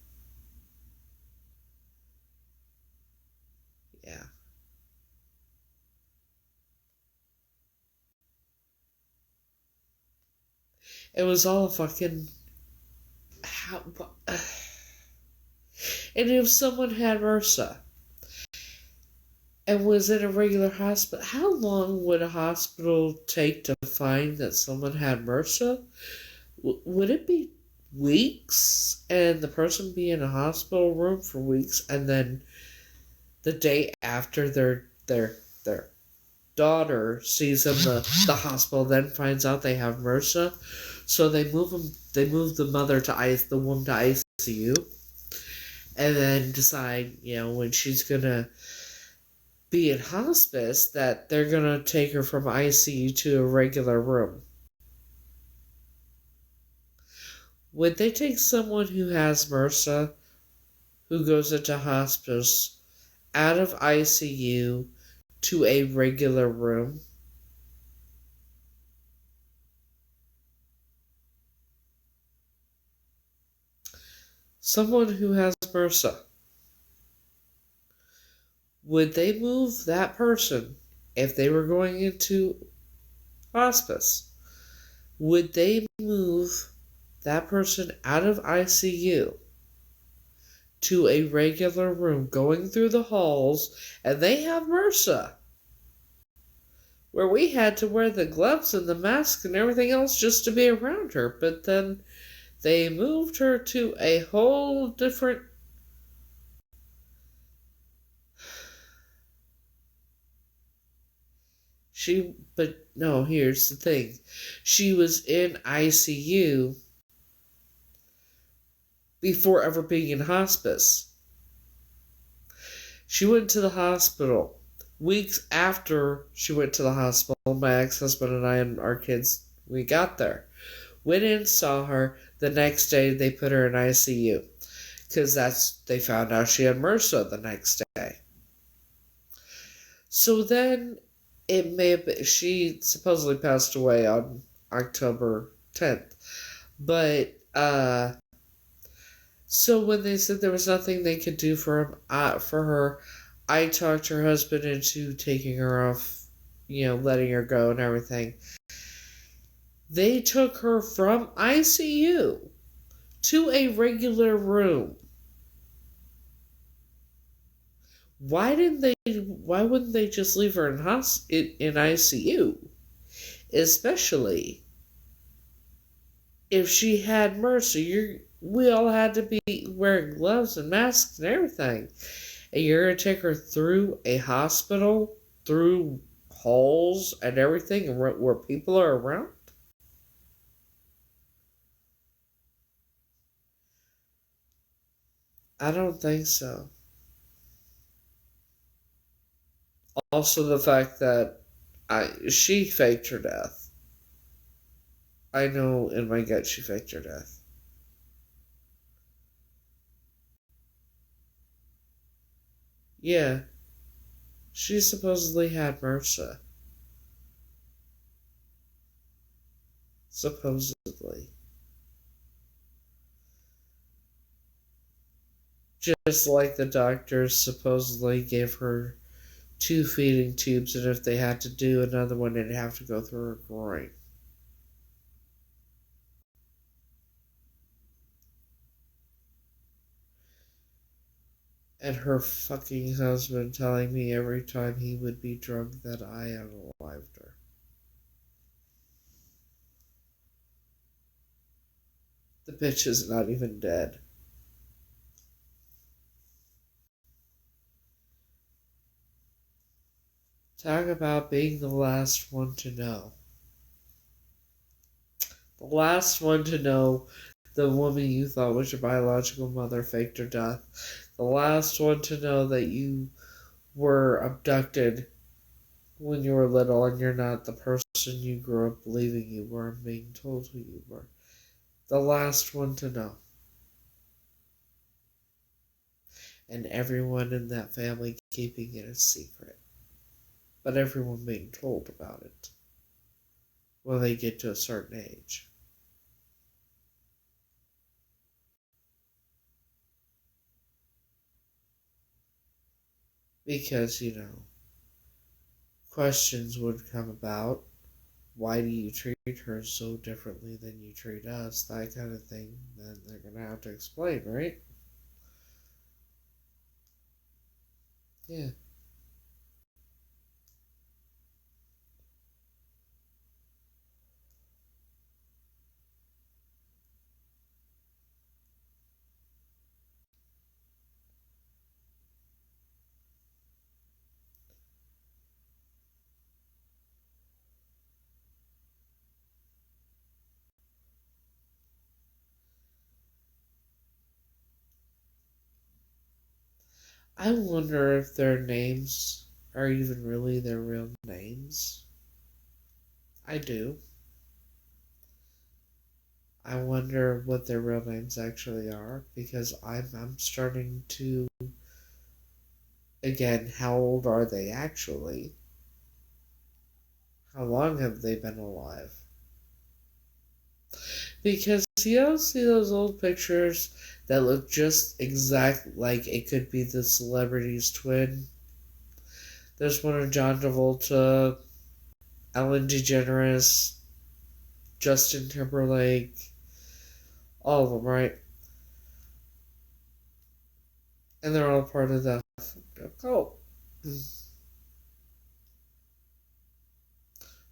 Yeah. It was all fucking... How... And if someone had MRSA and was in a regular hospital, how long would a hospital take to find that someone had MRSA? Would it be weeks, and the person be in a hospital room for weeks, and then the day after their daughter sees them, the hospital then finds out they have MRSA, so they move the mother to the woman to ICU, and then decide, when she's gonna be in hospice, that they're gonna take her from ICU to a regular room. Would they take someone who has MRSA, who goes into hospice, out of ICU to a regular room? Someone who has MRSA. Would they move that person if they were going into hospice? Would they move that person out of ICU to a regular room going through the halls, and they have MRSA, where we had to wear the gloves and the mask and everything else just to be around her, but then they moved her to a whole different... But no, here's the thing. She was in ICU before ever being in hospice. She went to the hospital. Weeks after she went to the hospital, my ex-husband and I and our kids, we got there. Went in, saw her. The next day, they put her in ICU. Because they found out she had MRSA the next day. So then, it may have been, she supposedly passed away on October 10th. But, so when they said there was nothing they could do for her, I talked her husband into taking her off, letting her go and everything. They took her from ICU to a regular room. Why wouldn't they just leave her in ICU? Especially if she had MRSA. We all had to be wearing gloves and masks and everything. And you're going to take her through a hospital, through halls and everything, where people are around? I don't think so. Also, the fact that she faked her death. I know in my gut she faked her death. Yeah, she supposedly had MRSA. Supposedly. Just like the doctors supposedly gave her 2 feeding tubes, and if they had to do another one, they'd have to go through her groin. And her fucking husband telling me every time he would be drunk that I unalived her. The bitch is not even dead. Talk about being the last one to know. The last one to know the woman you thought was your biological mother faked her death. The last one to know that you were abducted when you were little and you're not the person you grew up believing you were and being told who you were. The last one to know. And everyone in that family keeping it a secret. But everyone being told about it when they get to a certain age. Because, questions would come about. Why do you treat her so differently than you treat us? That kind of thing. Then they're going to have to explain, right? Yeah. I wonder if their names are even really their real names. I do. I wonder what their real names actually are, because I'm starting to, again, how old are they actually? How long have they been alive? Because you don't see those old pictures that look just exact like it could be the celebrity's twin. There's one of John Travolta, Ellen DeGeneres, Justin Timberlake, all of them, right? And they're all part of the cult.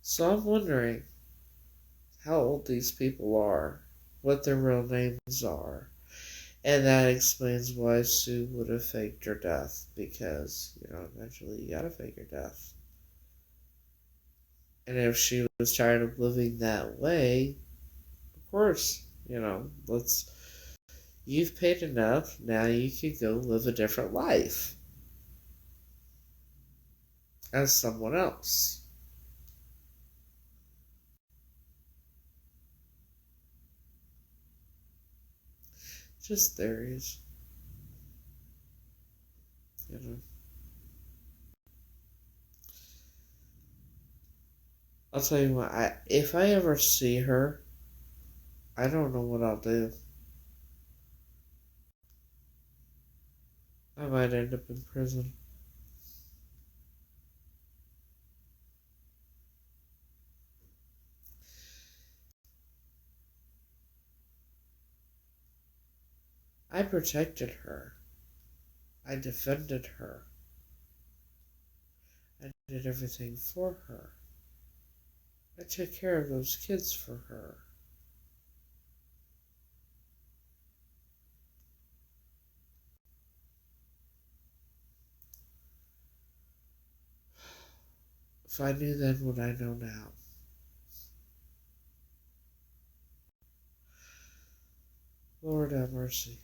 So I'm wondering how old these people are, what their real names are. And that explains why Sue would have faked her death, because, eventually you gotta fake your death. And if she was tired of living that way, of course, you've paid enough, now you can go live a different life as someone else. Just theories, you know. I'll tell you what, if I ever see her, I don't know what I'll do. I might end up in prison. I protected her. I defended her. I did everything for her. I took care of those kids for her. If I knew then what I know now. Lord have mercy.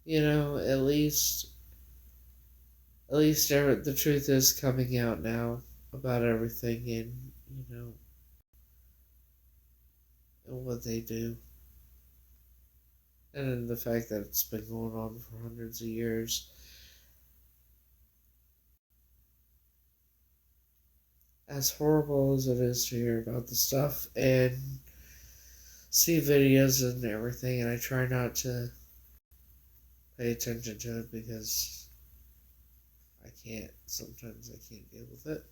At least the truth is coming out now about everything, and what they do. And then the fact that it's been going on for hundreds of years. As horrible as it is to hear about the stuff and see videos and everything, and I try not to pay attention to it because sometimes I can't deal with it.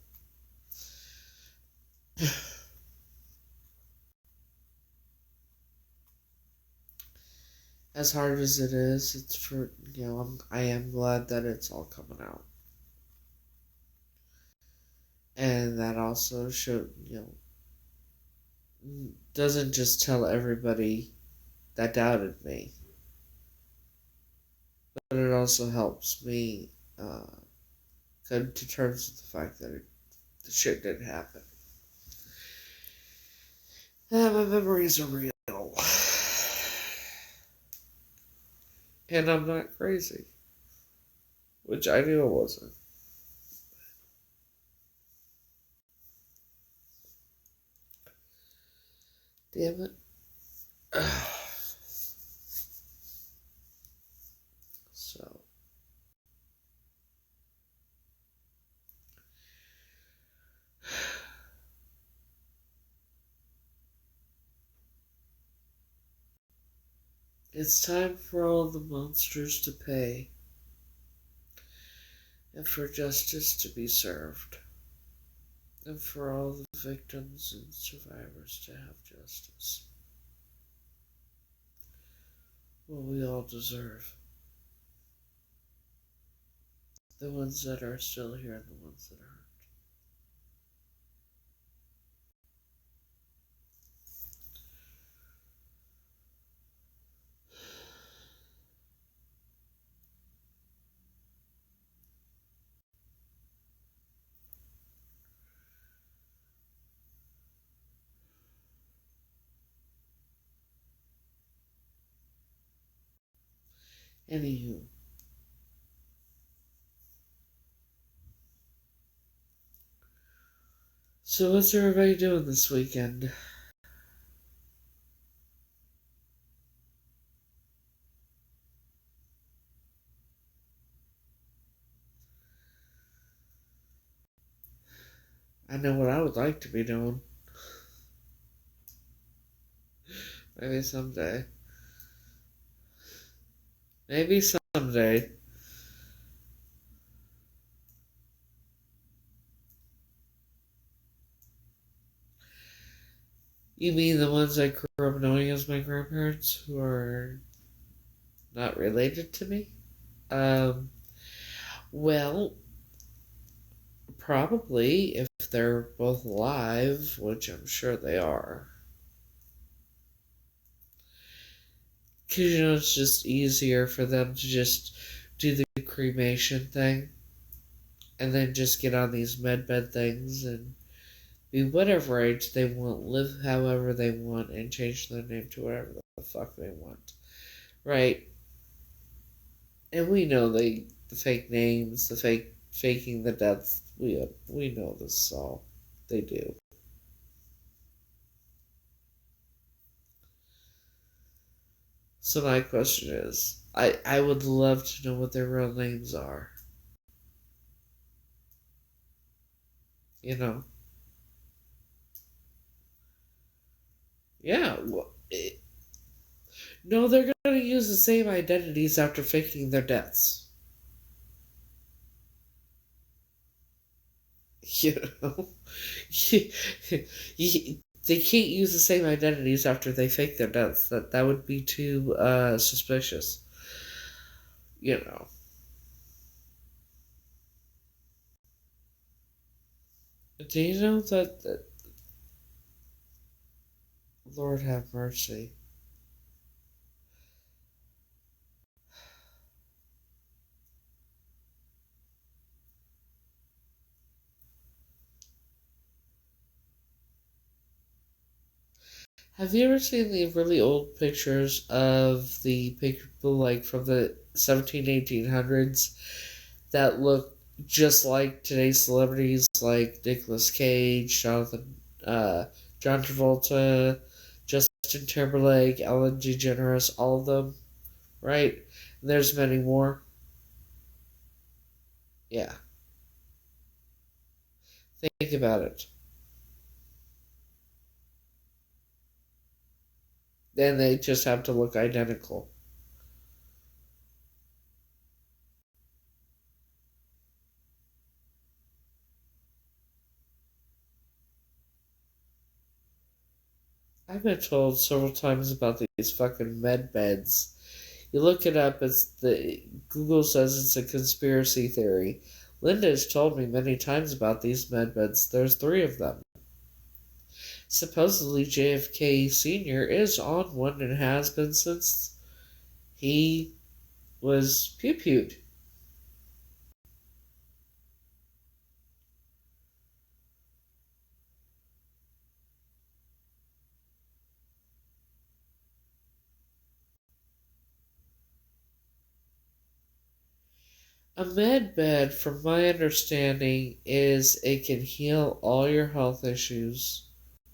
As hard as it is, I am glad that it's all coming out. And that also doesn't just tell everybody that doubted me, but it also helps me come to terms with the fact that the shit didn't happen. And my memories are real. And I'm not crazy, which I knew I wasn't. Damn it. So, it's time for all the monsters to pay, and for justice to be served, and for all the victims and survivors to have justice. What we all deserve. The ones that are still here and the ones that aren't. Anywho, So what's everybody doing this weekend? I know what I would like to be doing. Maybe someday. Maybe someday. You mean the ones I grew up knowing as my grandparents who are not related to me? Um, well, probably if they're both alive, which I'm sure they are. Because, it's just easier for them to just do the cremation thing and then just get on these medbed things and be whatever age they want, live however they want, and change their name to whatever the fuck they want. Right? And we know the fake names, the faking the deaths. We know this all. They do. So my question is, I would love to know what their real names are. You know? Yeah. No, they're going to use the same identities after faking their deaths. You know? They can't use the same identities after they fake their deaths. That would be too suspicious. You know. Do you know that Lord have mercy? Have you ever seen the really old pictures of the people like from the 1800s that look just like today's celebrities like Nicolas Cage, John Travolta, Justin Timberlake, Ellen DeGeneres, all of them, right? And there's many more. Yeah, think about it. Then they just have to look identical. I've been told several times about these fucking med beds. You look it up, it's the Google says it's a conspiracy theory. Linda has told me many times about these med beds. There's three of them. Supposedly JFK Sr. is on one and has been since he was pew-pewed. A med bed, from my understanding, is it can heal all your health issues.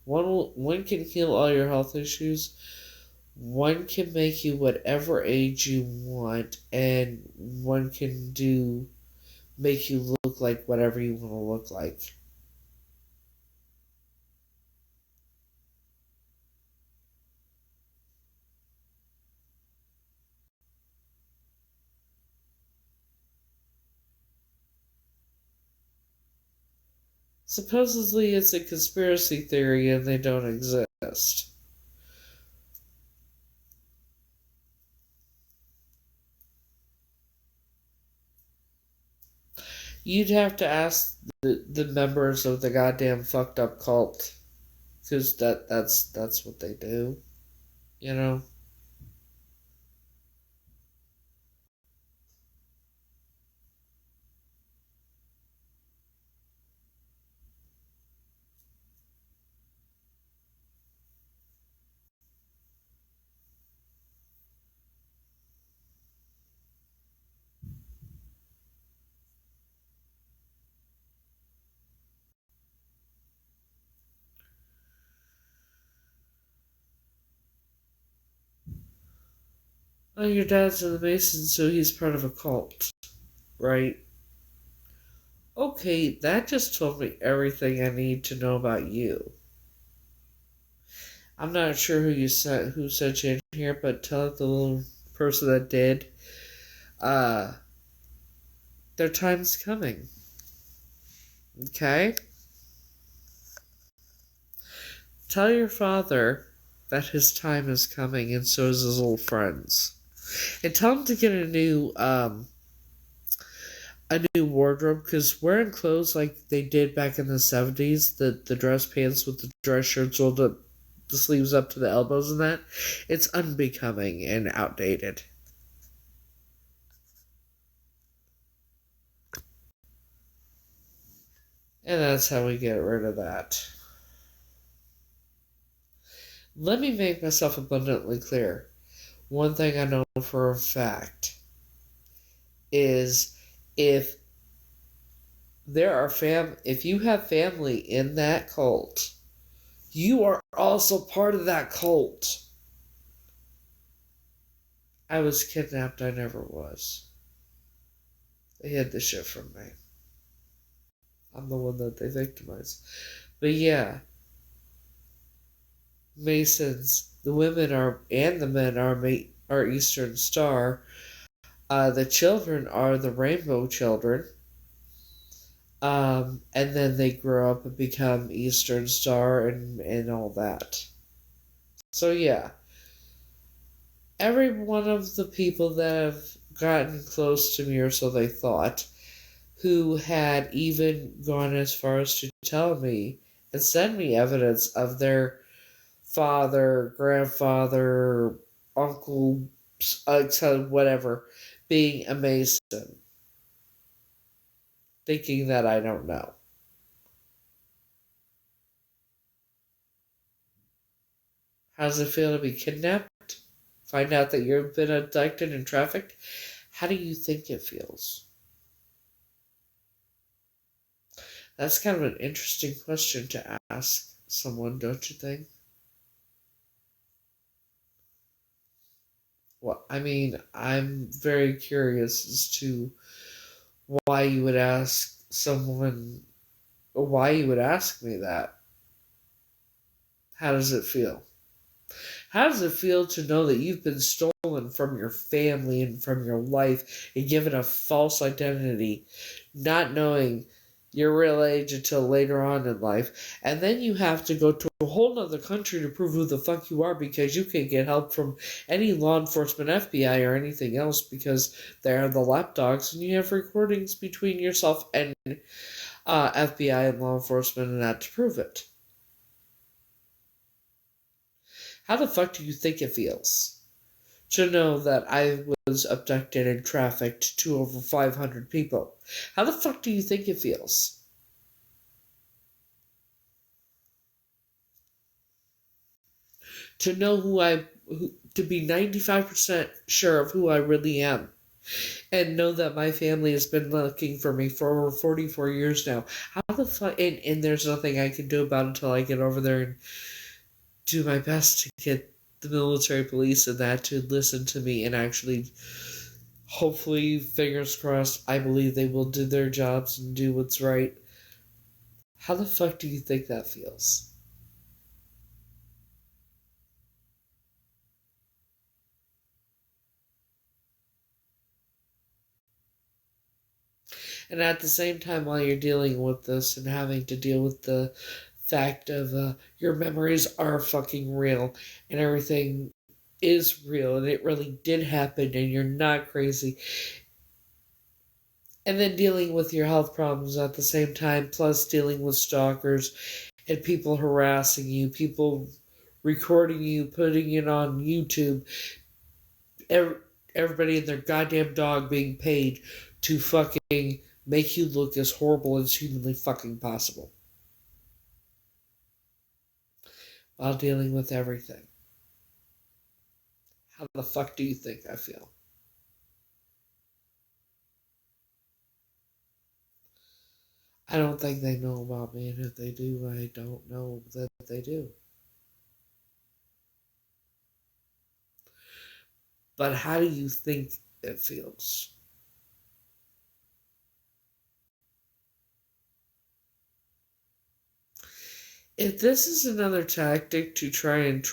One can heal all your health issues. One can make you whatever age you want, and one can make you look like whatever you want to look like. Supposedly it's a conspiracy theory and they don't exist. You'd have to ask the members of the goddamn fucked up cult, because that's what they do, you know. Oh, your dad's in the Masons, so he's part of a cult, right? Okay, that just told me everything I need to know about you. I'm not sure who sent you in here, but tell the little person that did. Uh, their time's coming. Okay? Tell your father that his time is coming, and so is his little friends. And tell him to get a new wardrobe, because wearing clothes like they did back in the 70s, the dress pants with the dress shirts rolled up, the sleeves up to the elbows and that, it's unbecoming and outdated. And that's how we get rid of that. Let me make myself abundantly clear. One thing I know for a fact is if if you have family in that cult, you are also part of that cult. I was kidnapped, I never was. They hid the shit from me. I'm the one that they victimized. But yeah, Masons, the women are and the men are Eastern Star. The children are the Rainbow Children. And then they grow up and become Eastern Star and all that. So yeah, every one of the people that have gotten close to me, or so they thought, who had even gone as far as to tell me and send me evidence of their father, grandfather, uncle, whatever, being a Mason, thinking that I don't know. How does it feel to be kidnapped? Find out that you've been abducted and trafficked? How do you think it feels? That's kind of an interesting question to ask someone, don't you think? Well, I mean, I'm very curious as to why you would ask someone, or why you would ask me that. How does it feel? How does it feel to know that you've been stolen from your family and from your life and given a false identity, not knowing your real age until later on in life, and then you have to go to a whole nother country to prove who the fuck you are because you can't get help from any law enforcement, FBI, or anything else because they're the lapdogs, and you have recordings between yourself and FBI and law enforcement and that to prove it. How the fuck do you think it feels to know that I was abducted and trafficked to over 500 people? How the fuck do you think it feels? To know to be 95% sure of who I really am. And know that my family has been looking for me for over 44 years now. How the fuck, and there's nothing I can do about it until I get over there and do my best to get the military police and that to listen to me and actually, hopefully, fingers crossed, I believe they will do their jobs and do what's right. How the fuck do you think that feels? And at the same time, while you're dealing with this and having to deal with the fact of your memories are fucking real and everything is real and it really did happen and you're not crazy. And then dealing with your health problems at the same time, plus dealing with stalkers and people harassing you, people recording you, putting it on YouTube, everybody and their goddamn dog being paid to fucking make you look as horrible as humanly fucking possible while dealing with everything. How the fuck do you think I feel? I don't think they know about me, and if they do, I don't know that they do. But how do you think it feels? If this is another tactic to try and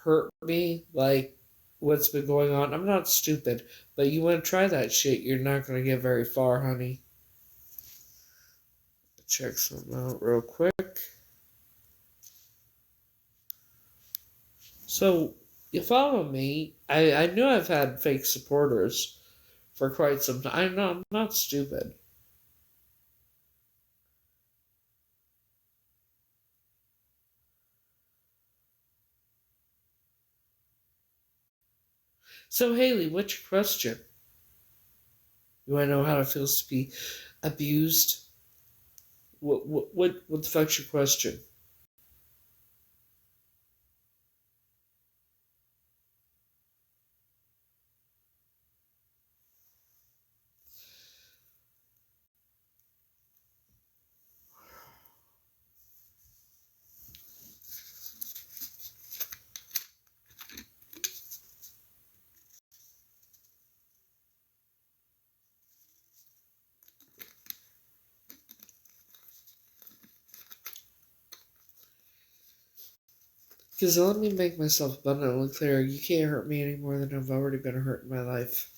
hurt me, like what's been going on, I'm not stupid, but you want to try that shit, you're not going to get very far, honey. Check something out real quick. So, you follow me. I knew I've had fake supporters for quite some time. I'm not stupid. So, Haley, what's your question? Do I know how it feels to be abused? What the fuck's your question? Because let me make myself abundantly clear. You can't hurt me any more than I've already been hurt in my life.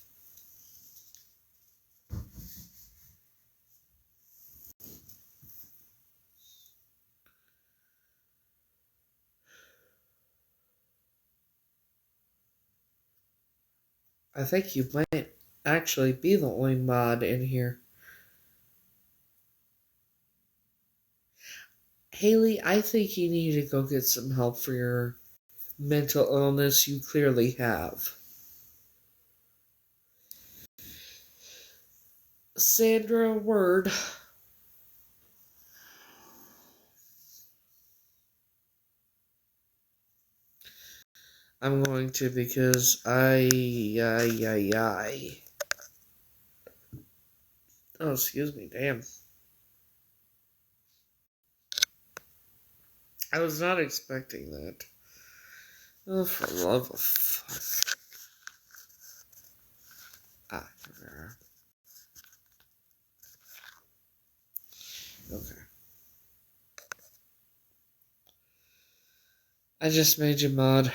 I think you might actually be the only mod in here. Haley, I think you need to go get some help for your mental illness you clearly have. Sandra, word. I'm going to because I. Oh, excuse me, damn. I was not expecting that. Oh, for love of fuck. Ah, here we are. Okay. I just made you mod.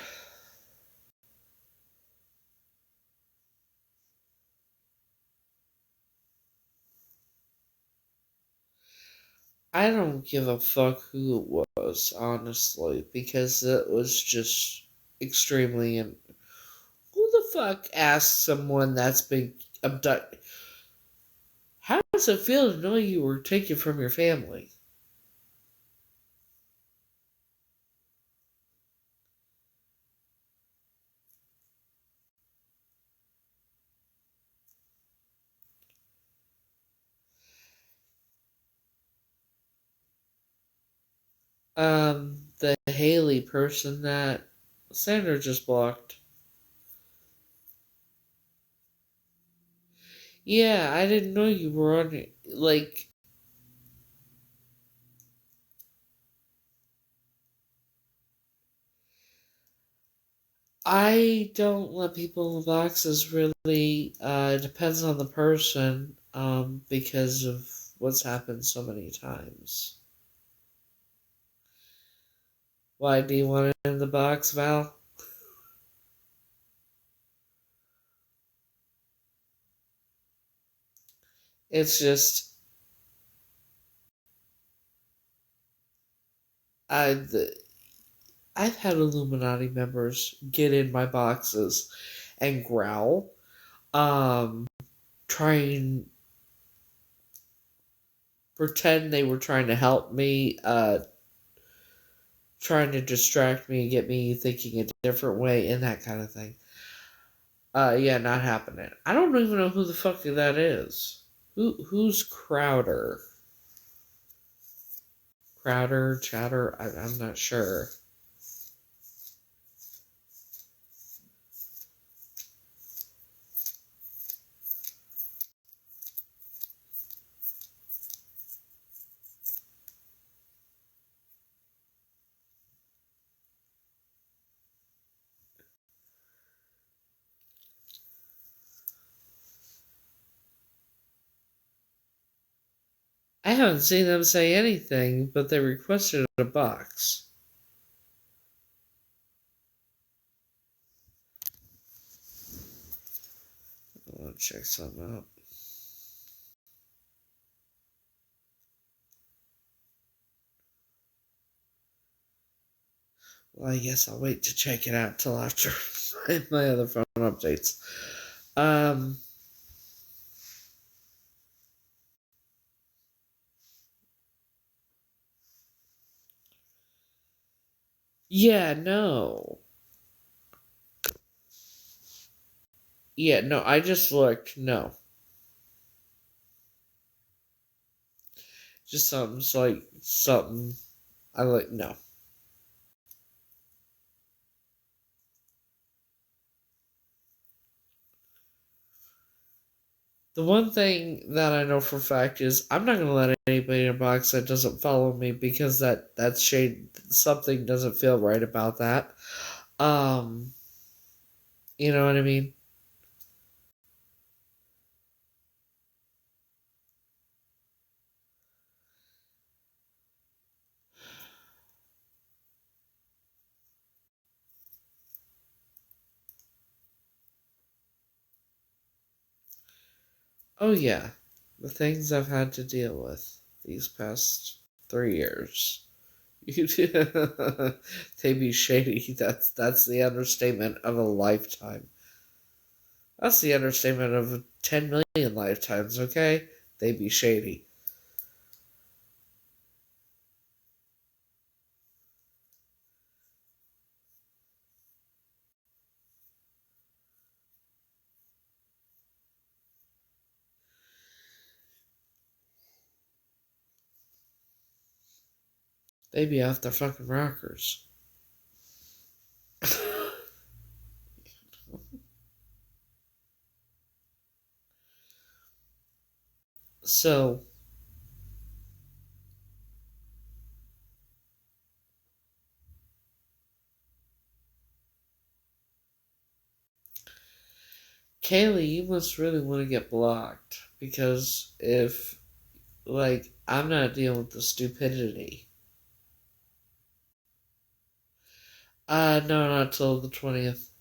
I don't give a fuck who it was, honestly, because it was just extremely. Who the fuck asked someone that's been abducted? How does it feel to know you were taken from your family? The Haley person that Sandra just blocked. Yeah, I didn't know you were on it. Like, I don't let people in boxes really. It depends on the person, because of what's happened so many times. Why do you want it in the box, Val? It's just I. I've had Illuminati members get in my boxes and growl, um, try and pretend they were trying to help me, trying to distract me and get me thinking a different way and that kind of thing. Yeah, not happening. I don't even know who the fuck that is. Who's Crowder? Crowder, Chatter? I'm not sure. I haven't seen them say anything, but they requested a box. I want to check something out. Well, I guess I'll wait to check it out till after my other phone updates. Yeah, no. Yeah, no, I just looked. No. Just something. I like, no. The one thing that I know for a fact is I'm not gonna let anybody in a box that doesn't follow me because that's shade. Something doesn't feel right about that. Um, you know what I mean? Oh yeah, the things I've had to deal with these past 3 years. You they be shady. That's the understatement of a lifetime. That's the understatement of 10 million lifetimes. Okay, they be shady. They be off their fucking rockers. So, Kaylee, you must really want to get blocked because if, like, I'm not dealing with the stupidity. No, not till the 20th.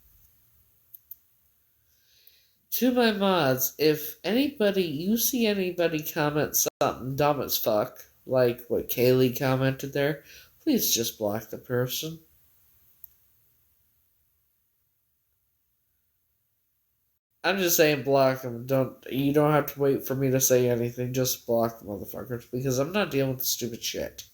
To my mods, if you see anybody comment something dumb as fuck, like what Kaylee commented there, please just block the person. I'm just saying block them. You don't have to wait for me to say anything. Just block the motherfuckers because I'm not dealing with the stupid shit.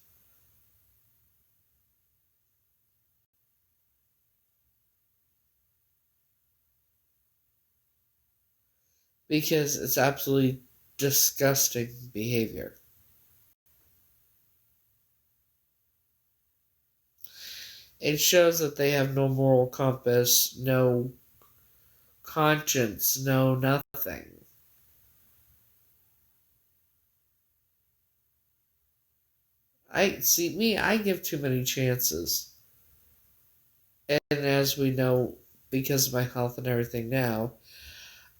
Because it's absolutely disgusting behavior. It shows that they have no moral compass, no conscience, no nothing. I give too many chances. And as we know, because of my health and everything now,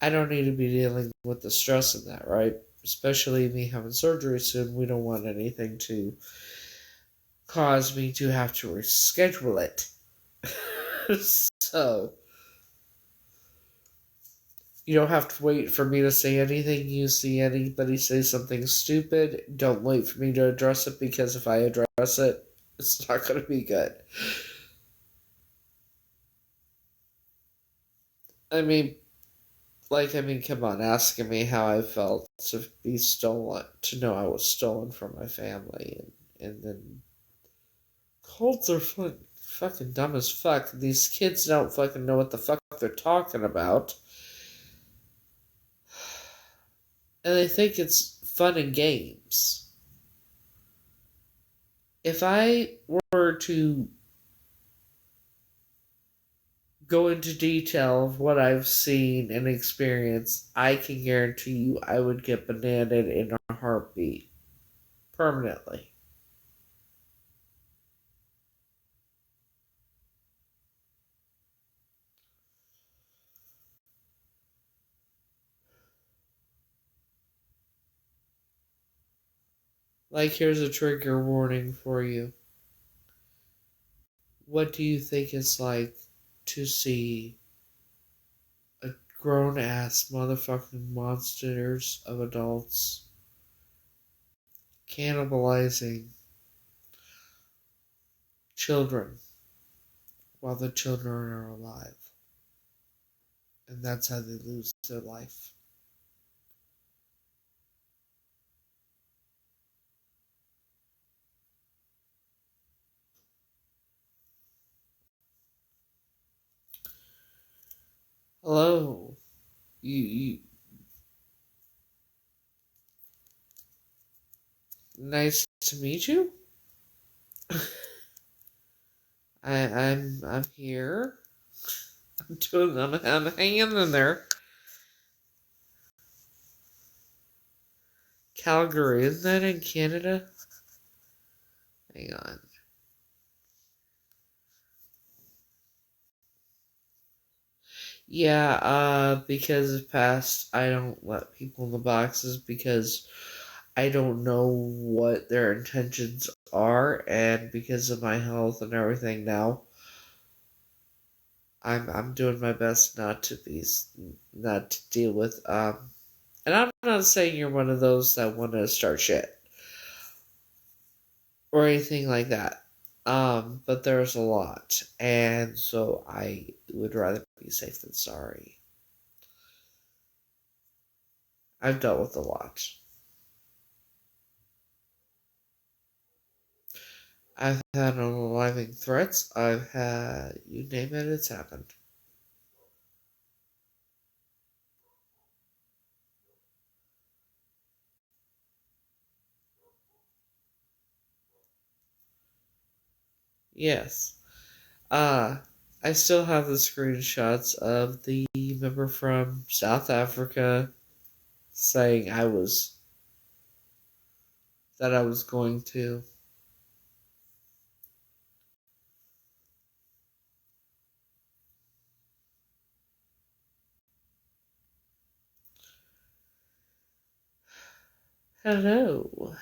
I don't need to be dealing with the stress of that, right? Especially me having surgery soon, we don't want anything to cause me to have to reschedule it. So, you don't have to wait for me to say anything. You see anybody say something stupid, don't wait for me to address it because if I address it, it's not going to be good. I mean, come on, asking me how I felt to be stolen, to know I was stolen from my family, and then cults are fucking dumb as fuck. These kids don't fucking know what the fuck they're talking about, and they think it's fun and games. If I were to go into detail of what I've seen and experienced, I can guarantee you I would get bananaed in a heartbeat. Permanently. Like, here's a trigger warning for you. What do you think it's like to see a grown ass motherfucking monsters of adults cannibalizing children while the children are alive? And that's how they lose their life. Hello. You nice to meet you. I'm here. I'm hanging in there. Calgary, isn't that in Canada? Hang on. Yeah, because of past, I don't let people in the boxes because I don't know what their intentions are, and because of my health and everything now, I'm doing my best not to deal with and I'm not saying you're one of those that want to start shit or anything like that. But there's a lot, and so I would rather be safe than sorry. I've dealt with a lot. I've had unaliving threats. I've had, you name it, it's happened. Yes. Uh, I still have the screenshots of the member from South Africa saying that I was going to. Hello.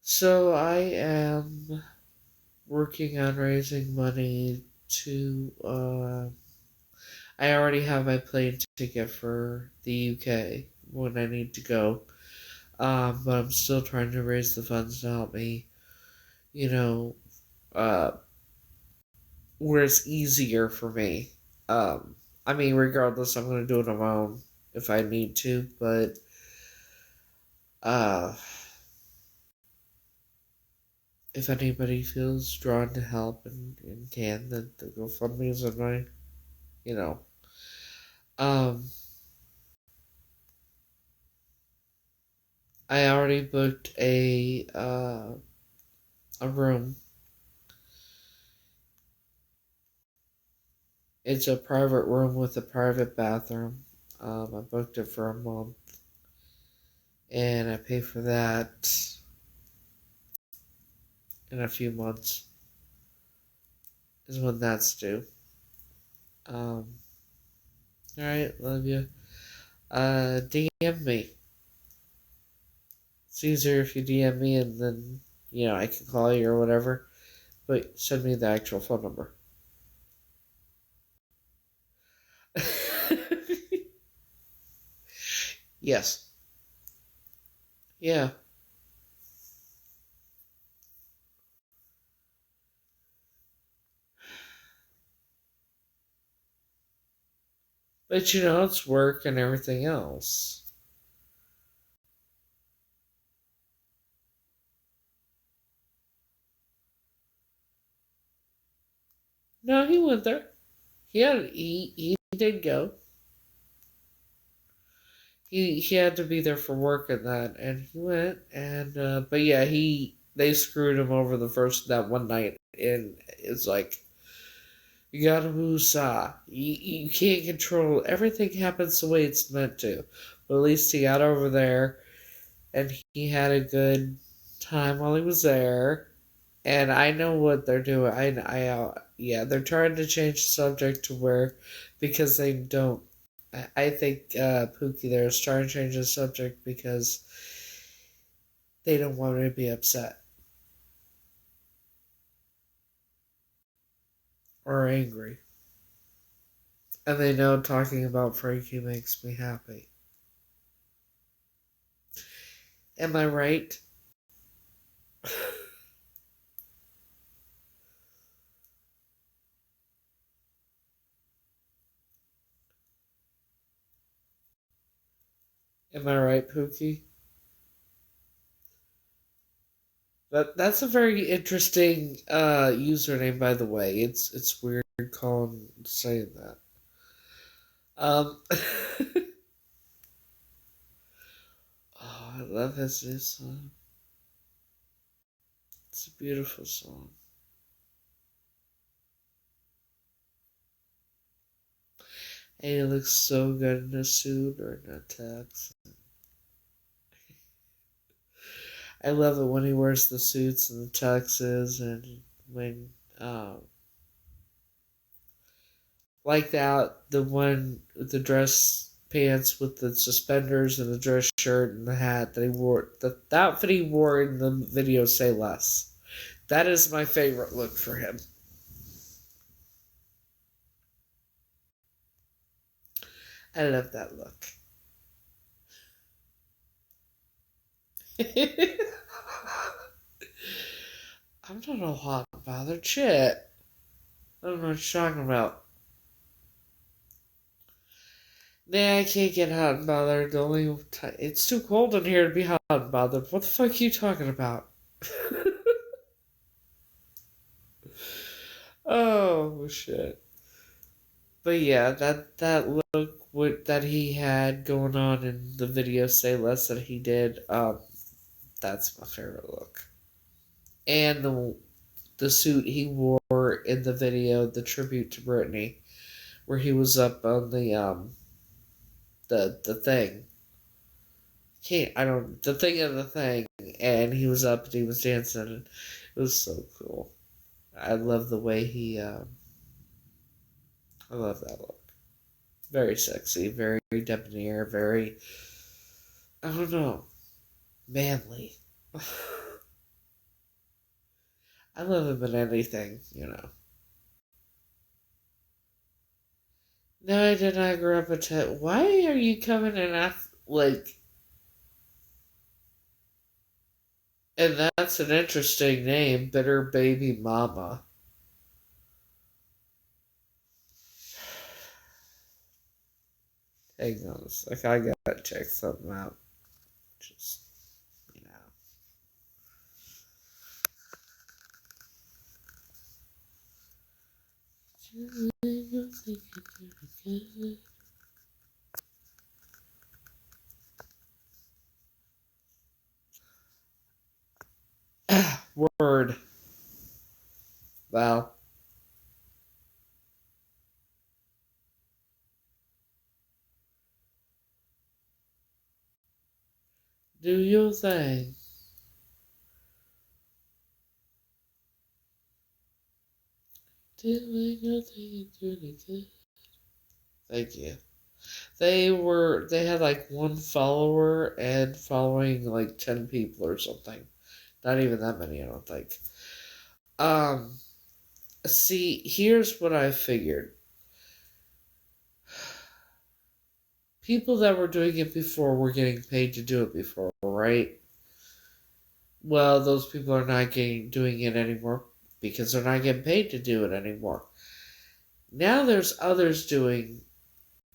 So I am working on raising money to, I already have my plane ticket for the UK when I need to go. But I'm still trying to raise the funds to help me, you know, uh, where it's easier for me. I mean, regardless, I'm going to do it on my own if I need to, but, uh, if anybody feels drawn to help and can, then the GoFundMe is in my, you know, um, I already booked a room. It's a private room with a private bathroom. I booked it for a month, and I pay for that in a few months. Is when that's due. Um, all right, love you. DM me. It's easier if you DM me, and then I can call you or whatever. But send me the actual phone number. Yes. Yeah. But it's work and everything else. No, he went there. He did go. He had to be there for work and that, and he went. And but yeah, they screwed him over that one night, and it's like you gotta woosah. You can't control everything. Happens the way it's meant to, but at least he got over there, and he had a good time while he was there. And I know what they're doing. Yeah, they're trying to change the subject to where because they don't I think Pookie there is trying to change the subject because they don't want me to be upset or angry. And they know talking about Frankie makes me happy. Am I right? Am I right, Pookie? That's a very interesting username, by the way. It's weird saying that. Oh, I love his new song. It's a beautiful song. And he looks so good in a suit or in a tux. I love it when he wears the suits and the tuxes and when like that, the one with the dress pants with the suspenders and the dress shirt and the hat that he wore, the outfit he wore in the video Say Less. That is my favorite look for him. I love that look. I'm not all hot and bothered. Shit. I don't know what you're talking about. Nah, I can't get hot and bothered. It's too cold in here to be hot and bothered. What the fuck are you talking about? Oh shit. But yeah, that look that he had going on in the video Say Less that he did, that's my favorite look. And the suit he wore in the video, the tribute to Britney, where he was up on the thing. Can't I don't the thing of the thing, and he was up and he was dancing. And it was so cool. I love the way I love that look. Very sexy, very debonair, very, I don't know, manly. I love him in anything. No, I did not grow up a Why are you coming in and that's an interesting name, Bitter Baby Mama. Hang on a sec, I gotta check something out. Just, you know. Word. Wow. Do your thing. Doing your thing is really good. Thank you. They had like one follower and following like 10 people or something. Not even that many, I don't think. Um, See, here's what I figured. People that were doing it before were getting paid to do it before, right? Well, those people are not doing it anymore because they're not getting paid to do it anymore. Now there's others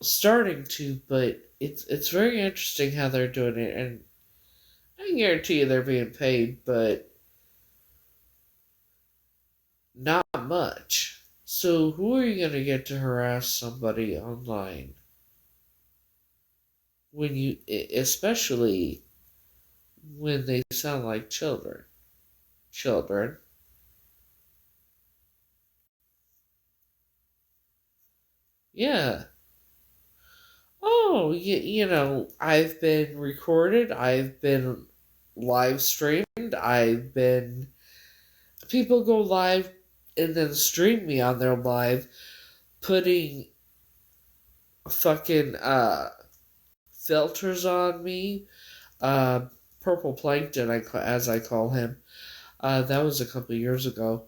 starting to, but it's very interesting how they're doing it, and I guarantee you they're being paid, but not much. So who are you gonna get to harass somebody online especially when they sound like children? Children. Yeah. Oh, I've been recorded. I've been live streamed. People go live and then stream me on their live, putting fucking filters on me. Purple Plankton, as I call him. That was a couple years ago.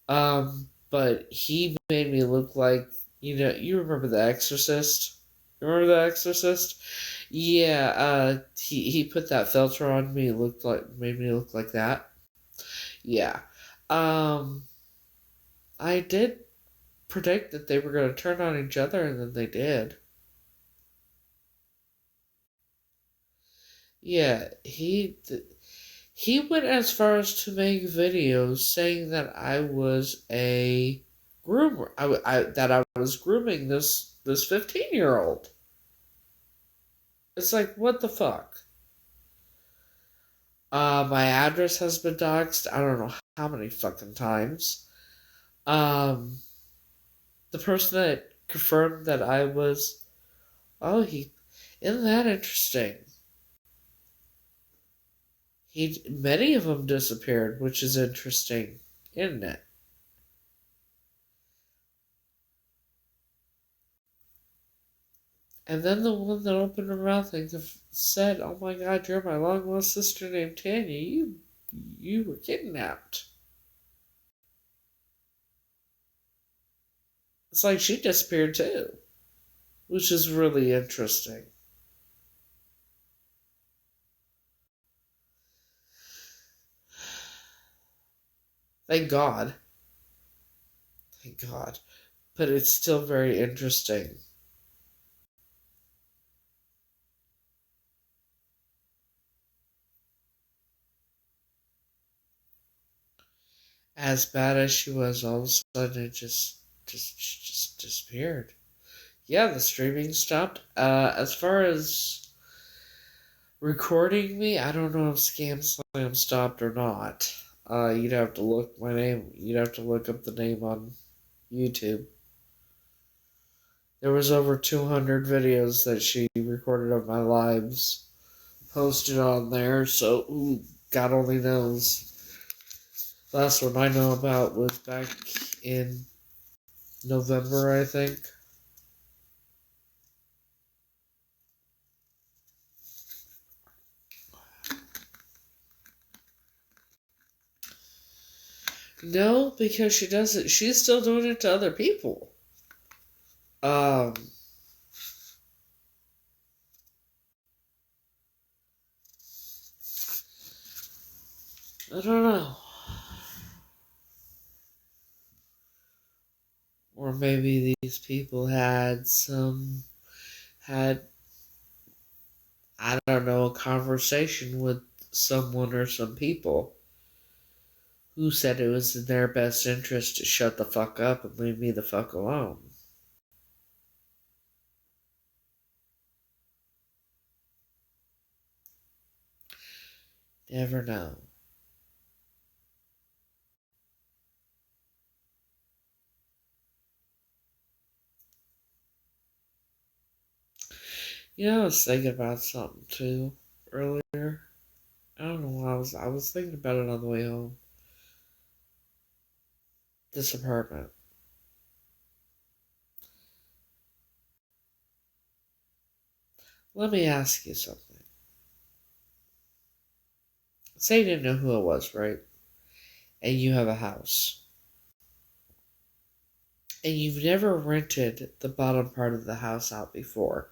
But he made me look like, you remember The Exorcist? Remember The Exorcist? Yeah, he put that filter on me, made me look like that. Yeah. Um, I did predict that they were going to turn on each other, and then they did. Yeah, he went as far as to make videos saying that I was a groomer. That I was grooming this 15-year-old. It's like, what the fuck? My address has been doxed. I don't know how many fucking times. Um, the person that confirmed that I was, isn't that interesting? Many of them disappeared, which is interesting, isn't it? And then the one that opened her mouth and said, "Oh my God, you're my long lost sister named Tanya. You were kidnapped." It's like she disappeared too, which is really interesting. Thank God. Thank God. But it's still very interesting. As bad as she was, all of a sudden it just disappeared. Yeah, the streaming stopped. As far as recording me, I don't know if ScamSlam stopped or not. You'd have to look my name. You'd have to look up the name on YouTube. There was over 200 videos that she recorded of my lives posted on there. So God only knows. The last one I know about was back in November, I think. No, because she doesn't. She's still doing it to other people. Um, I don't know. Or maybe these people had, I don't know, a conversation with someone or some people who said it was in their best interest to shut the fuck up and leave me the fuck alone. Never know. I was thinking about something too earlier. I don't know why I was thinking about it on the way home. This apartment. Let me ask you something. Say you didn't know who it was, right? And you have a house. And you've never rented the bottom part of the house out before.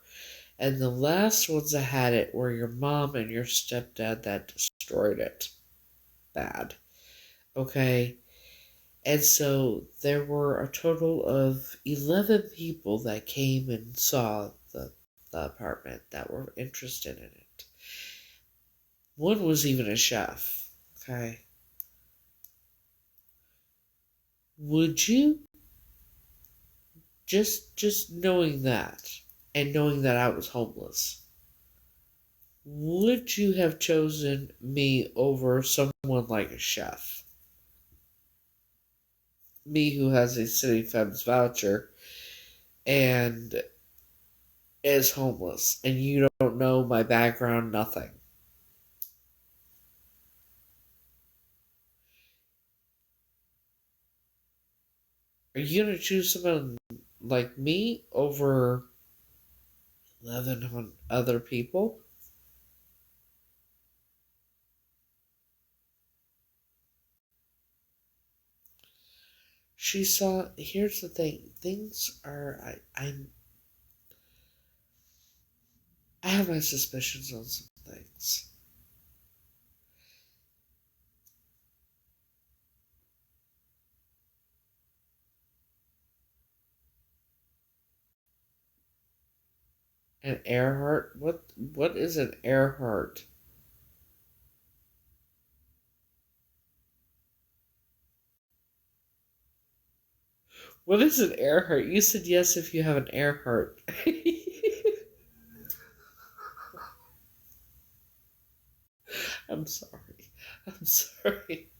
And the last ones that had it were your mom and your stepdad that destroyed it. Bad. Okay? And so there were a total of 11 people that came and saw the apartment that were interested in it. One was even a chef. Okay? Would you, just knowing that, and knowing that I was homeless, would you have chosen me over someone like a chef? Me who has a City Feds voucher and is homeless, and you don't know my background, nothing. Are you gonna choose someone like me over 11 other people. She saw. Here's the thing. Things are. I have my suspicions on some things. An Earhart? What is an Earhart? What is an Earhart? You said yes if you have an Earhart. I'm sorry. I'm sorry.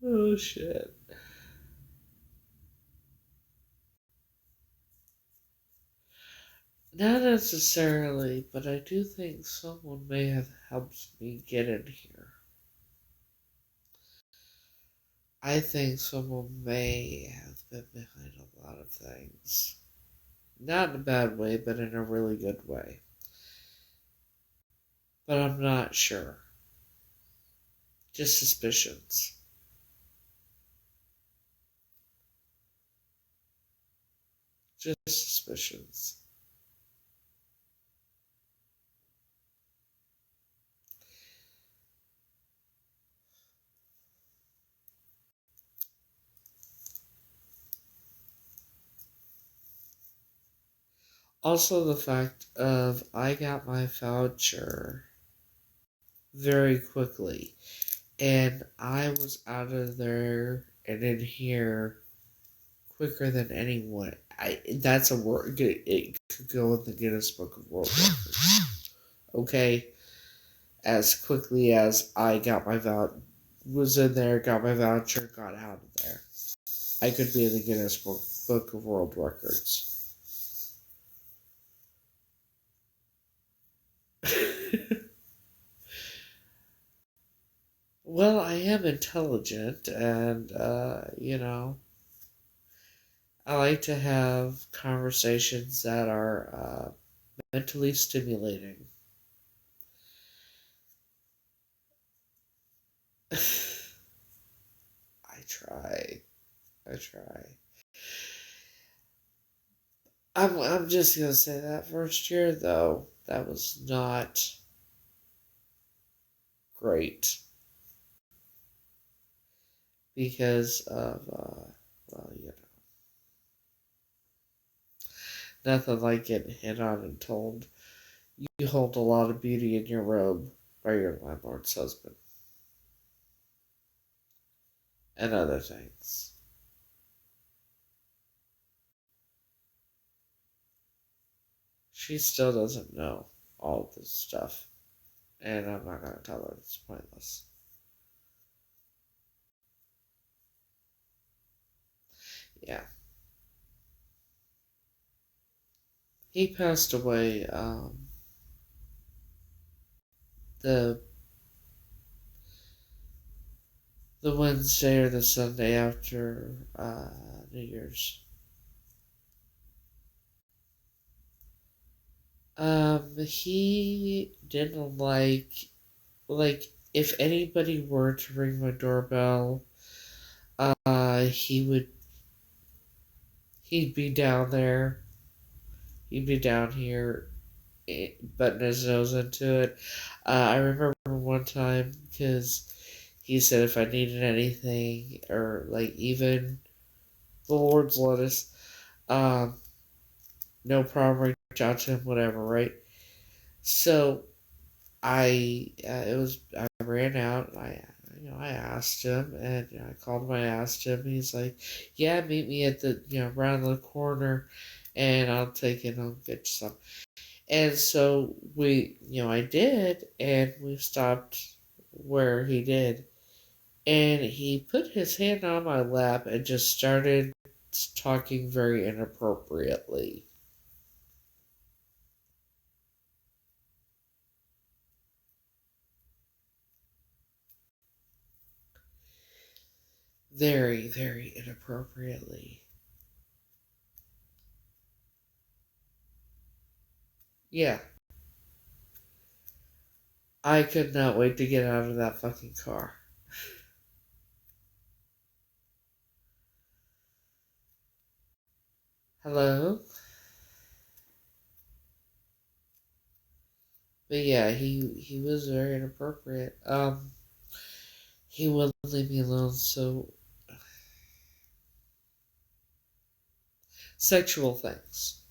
Oh shit. Not necessarily, but I do think someone may have helped me get in here. I think someone may have been behind a lot of things. Not in a bad way, but in a really good way. But I'm not sure. Just suspicions. Just suspicions. Also, the fact of I got my voucher very quickly, and I was out of there and in here quicker than anyone. That's a word. It could go in the Guinness Book of World Records. Okay, as quickly as I got my was in there, got my voucher, got out of there. I could be in the Guinness Book of World Records. Well, I am intelligent, and I like to have conversations that are mentally stimulating. I try. I try. I'm just gonna say that first year though, that was not great because of well, nothing like getting hit on and told you hold a lot of beauty in your robe by your landlord's husband and other things. She still doesn't know all this stuff, and I'm not gonna tell her. It's pointless. Yeah. He passed away the the Wednesday or the Sunday after New Year's. He didn't like if anybody were to ring my doorbell, he'd be down there. He'd be down here, butting his nose into it. I remember one time because he said if I needed anything or like even the Lord's lettuce, um, no problem, reach out to him, whatever, right? So I ran out. I asked him, and I called him. I asked him. He's like, "Yeah, meet me at the around the corner, and I'll take it. I'll get you some." And so I did, and we stopped where he did, and he put his hand on my lap and just started talking very inappropriately. very, very inappropriately. Yeah, I could not wait to get out of that fucking car. Hello? But yeah, he was very inappropriate. He wouldn't leave me alone, so sexual things.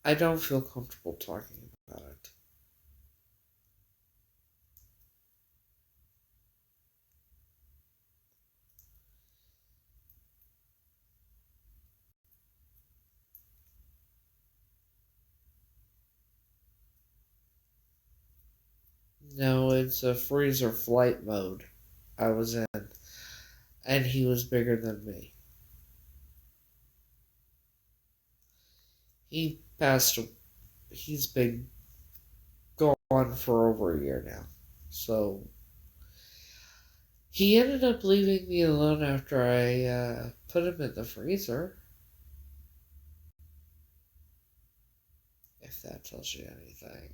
I don't feel comfortable talking about it. No, it's a freezer flight mode I was in, and he was bigger than me. He passed, he's been gone for over a year now. So, he ended up leaving me alone after I put him in the freezer, if that tells you anything.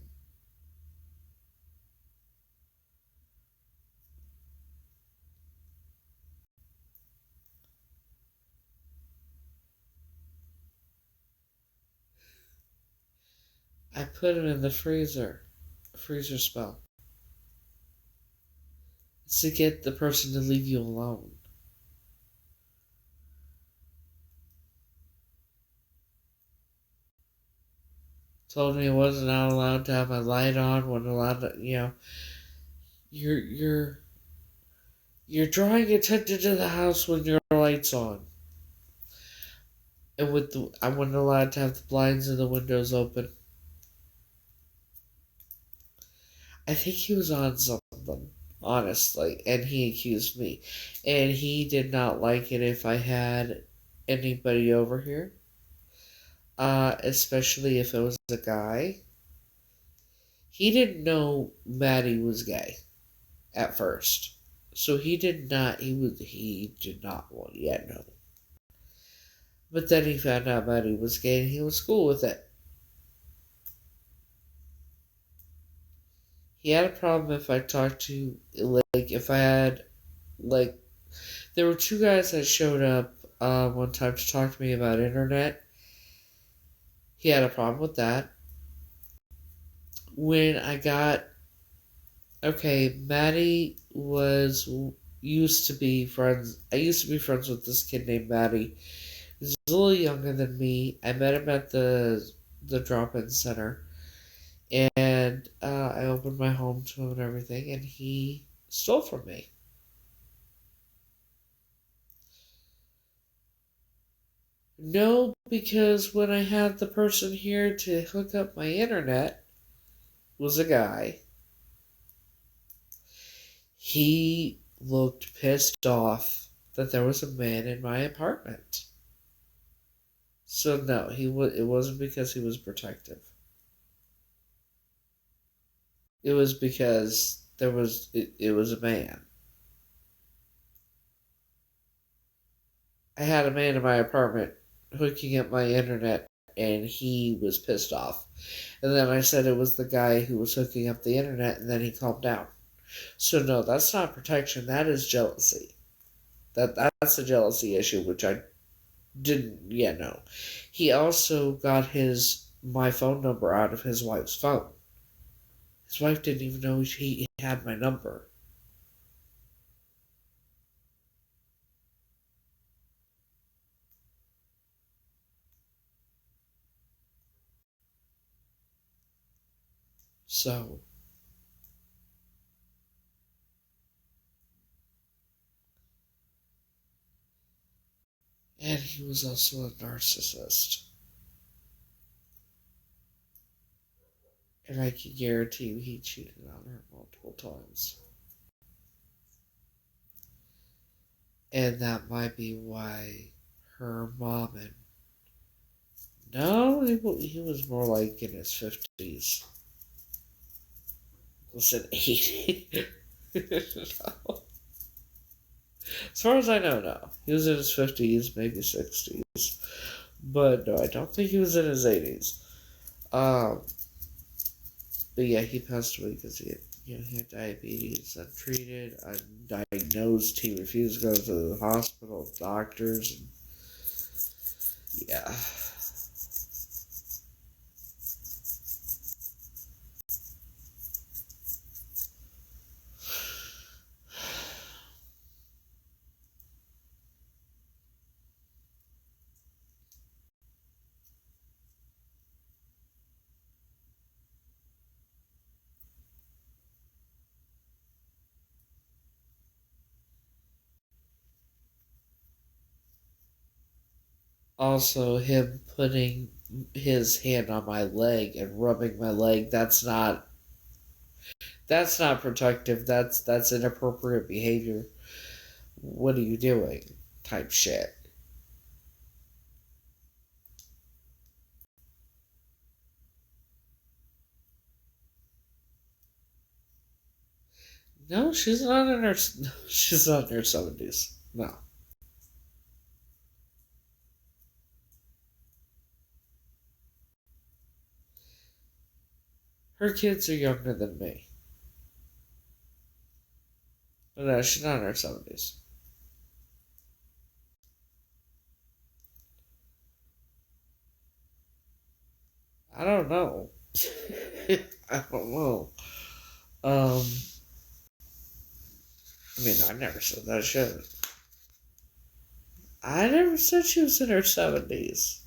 I put him in the freezer, freezer spell. It's to get the person to leave you alone. Told me I wasn't not allowed to have my light on, wasn't allowed to, you're you're you're drawing attention to the house when your light's on. And I wasn't allowed to have the blinds and the windows open. I think he was on something, honestly, and he accused me. And he did not like it if I had anybody over here, especially if it was a guy. He didn't know Maddie was gay at first. So he did not want yet know. But then he found out Maddie was gay and he was cool with it. He had a problem if I talked to, like, if I had, like, there were two guys that showed up one time to talk to me about internet. He had a problem with that. When Maddie used to be friends. I used to be friends with this kid named Maddie. He's a little younger than me. I met him at the drop-in center, and I opened my home to him and everything, and he stole from me. No, because when I had the person here to hook up my internet was a guy. He looked pissed off that there was a man in my apartment. So no, it wasn't because he was protective. It was because it was a man. I had a man in my apartment hooking up my internet and he was pissed off. And then I said it was the guy who was hooking up the internet and then he calmed down. So no, that's not protection, that is jealousy. That's a jealousy issue, which I didn't know. He also got my phone number out of his wife's phone. His wife didn't even know he had my number. So, and he was also a narcissist. And I can guarantee you he cheated on her multiple times. And that might be why her mom and... No, he was more like in his 50s. Listen, 80. No. As far as I know, no. He was in his 50s, maybe 60s. But no, I don't think he was in his 80s. Um, but yeah, he passed away because he had diabetes, untreated, undiagnosed. He refused to go to the hospital, doctors. And yeah. Also, him putting his hand on my leg and rubbing my leg, that's not protective. That's inappropriate behavior. What are you doing? Type shit. No, she's not in her. No, she's not in her 70s. No, her kids are younger than me. But no, she's not in her 70s. I don't know. I don't know. Um, I mean, I never said that shit. I never said she was in her 70s.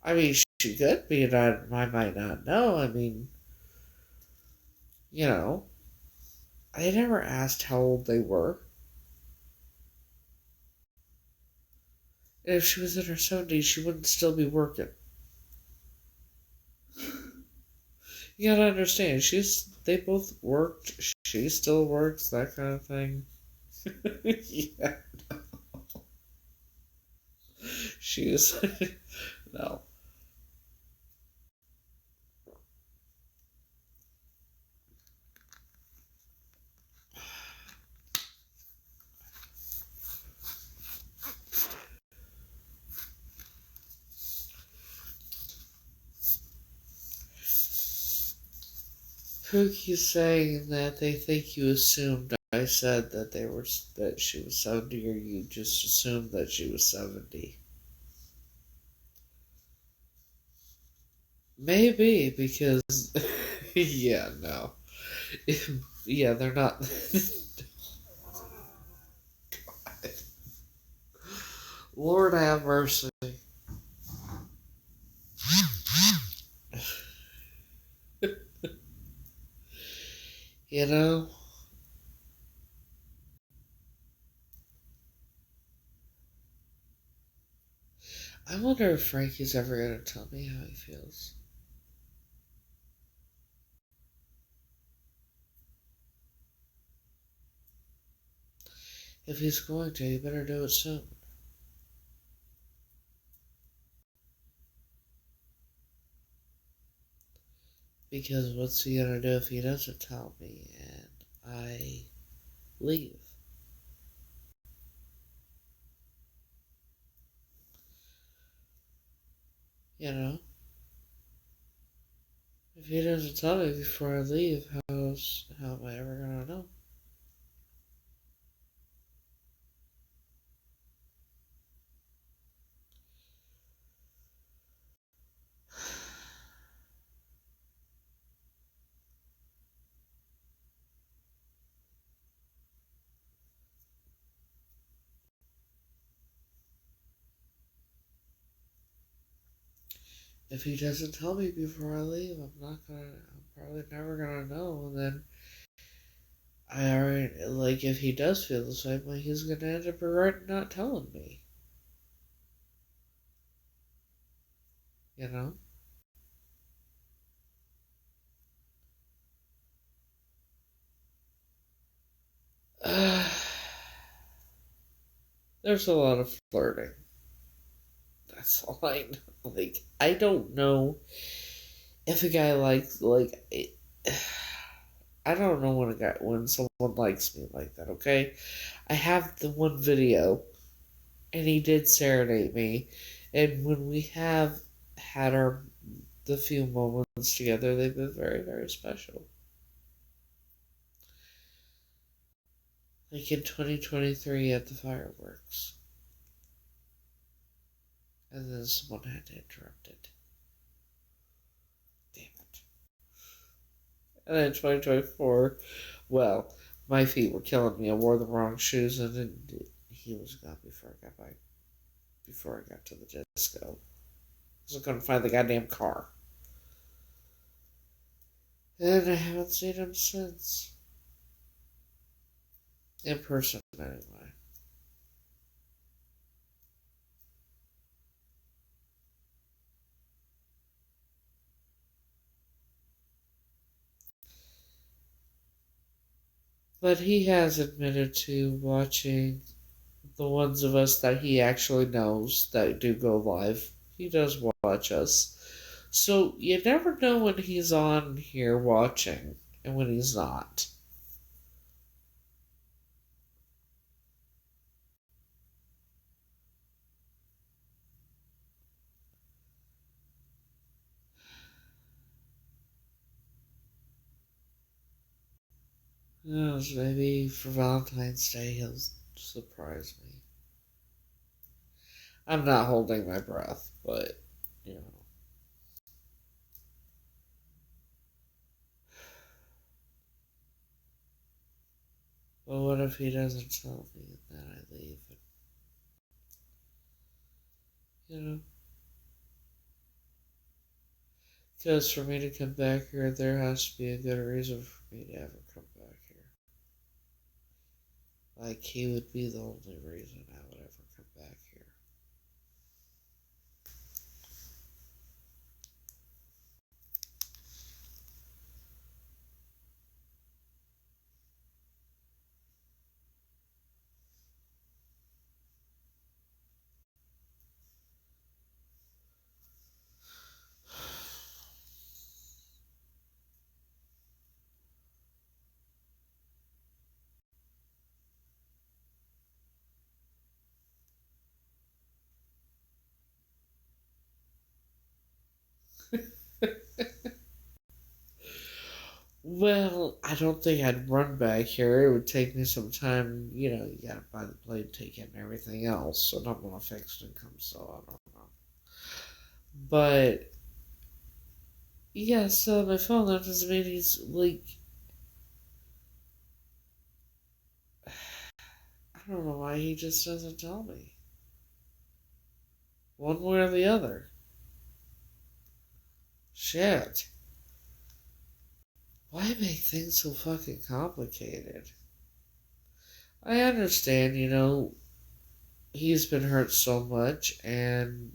I mean, she could be, and I might not know. I mean, you know, I never asked how old they were. And if she was in her 70s, she wouldn't still be working. You gotta understand, they both worked, she still works, that kind of thing. Yeah, she's, no. Pookie's saying that they think you assumed I said that she was 70, or you just assumed that she was 70. Maybe, because, yeah, no. Yeah, they're not. Lord have mercy. You know? I wonder if Frankie's ever gonna tell me how he feels. If he's going to, he better do it soon. Because what's he gonna do if he doesn't tell me and I leave? You know? If he doesn't tell me before I leave, how am I ever gonna know? If he doesn't tell me before I leave, I'm probably never gonna know. And then I already, like, if he does feel the same way, he's gonna end up regretting not telling me. You know? There's a lot of flirting. That's all I know. Like, I don't know if a guy likes, like, I don't know when someone likes me like that. Okay, I have the one video, and he did serenade me, and when we have had the few moments together, they've been very, very special. Like in 2023 at the fireworks. And then someone had to interrupt it. Damn it. And then 2024, well, my feet were killing me. I wore the wrong shoes, and then he was gone before I got back. Before I got to the disco, I couldn't find the goddamn car, and I haven't seen him since. In person, anyway. But he has admitted to watching the ones of us that he actually knows that do go live. He does watch us. So you never know when he's on here watching and when he's not. Who knows, maybe for Valentine's Day he'll surprise me. I'm not holding my breath, but, you know. But what if he doesn't tell me and then I leave? And, you know? Because for me to come back here, there has to be a good reason for me to ever come back here. Like, he would be the only reason I would ever come back here. Well, I don't think I'd run back here. It would take me some time. You know, you gotta buy the plane ticket and everything else. So I don't want to fix income, so I don't know. But, yeah, so my phone, that doesn't mean he's, like, I don't know why he just doesn't tell me. One way or the other. Shit. Why make things so fucking complicated? I understand, you know, he's been hurt so much, and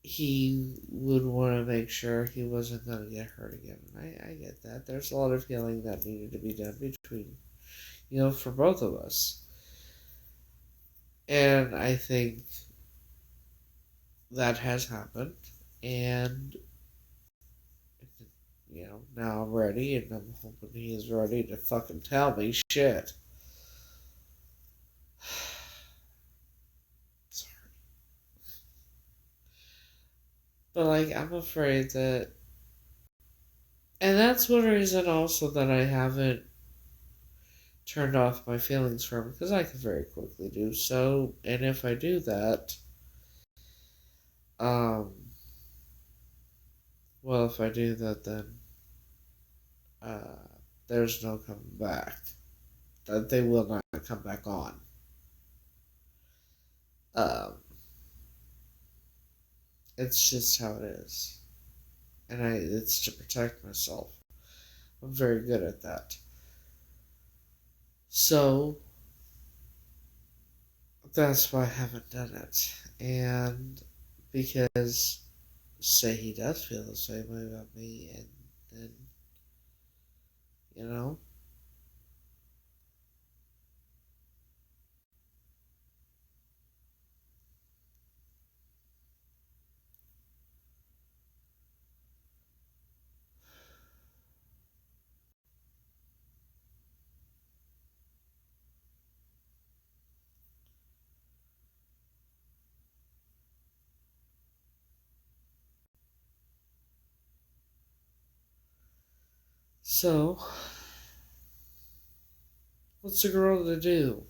he would want to make sure he wasn't going to get hurt again. And I get that. There's a lot of healing that needed to be done between, you know, for both of us. And I think that has happened. And, you know, now I'm ready, and I'm hoping he is ready to fucking tell me shit. Sorry. But, like, I'm afraid that. And that's one reason also that I haven't turned off my feelings for him, because I could very quickly do so. And if I do that, um, well, if I do that, then uh, there's no coming back. That they will not come back on. Um, it's just how it is, and it's to protect myself. I'm very good at that. So that's why I haven't done it, and because say he does feel the same way about me, and then you know. So, what's a girl to do?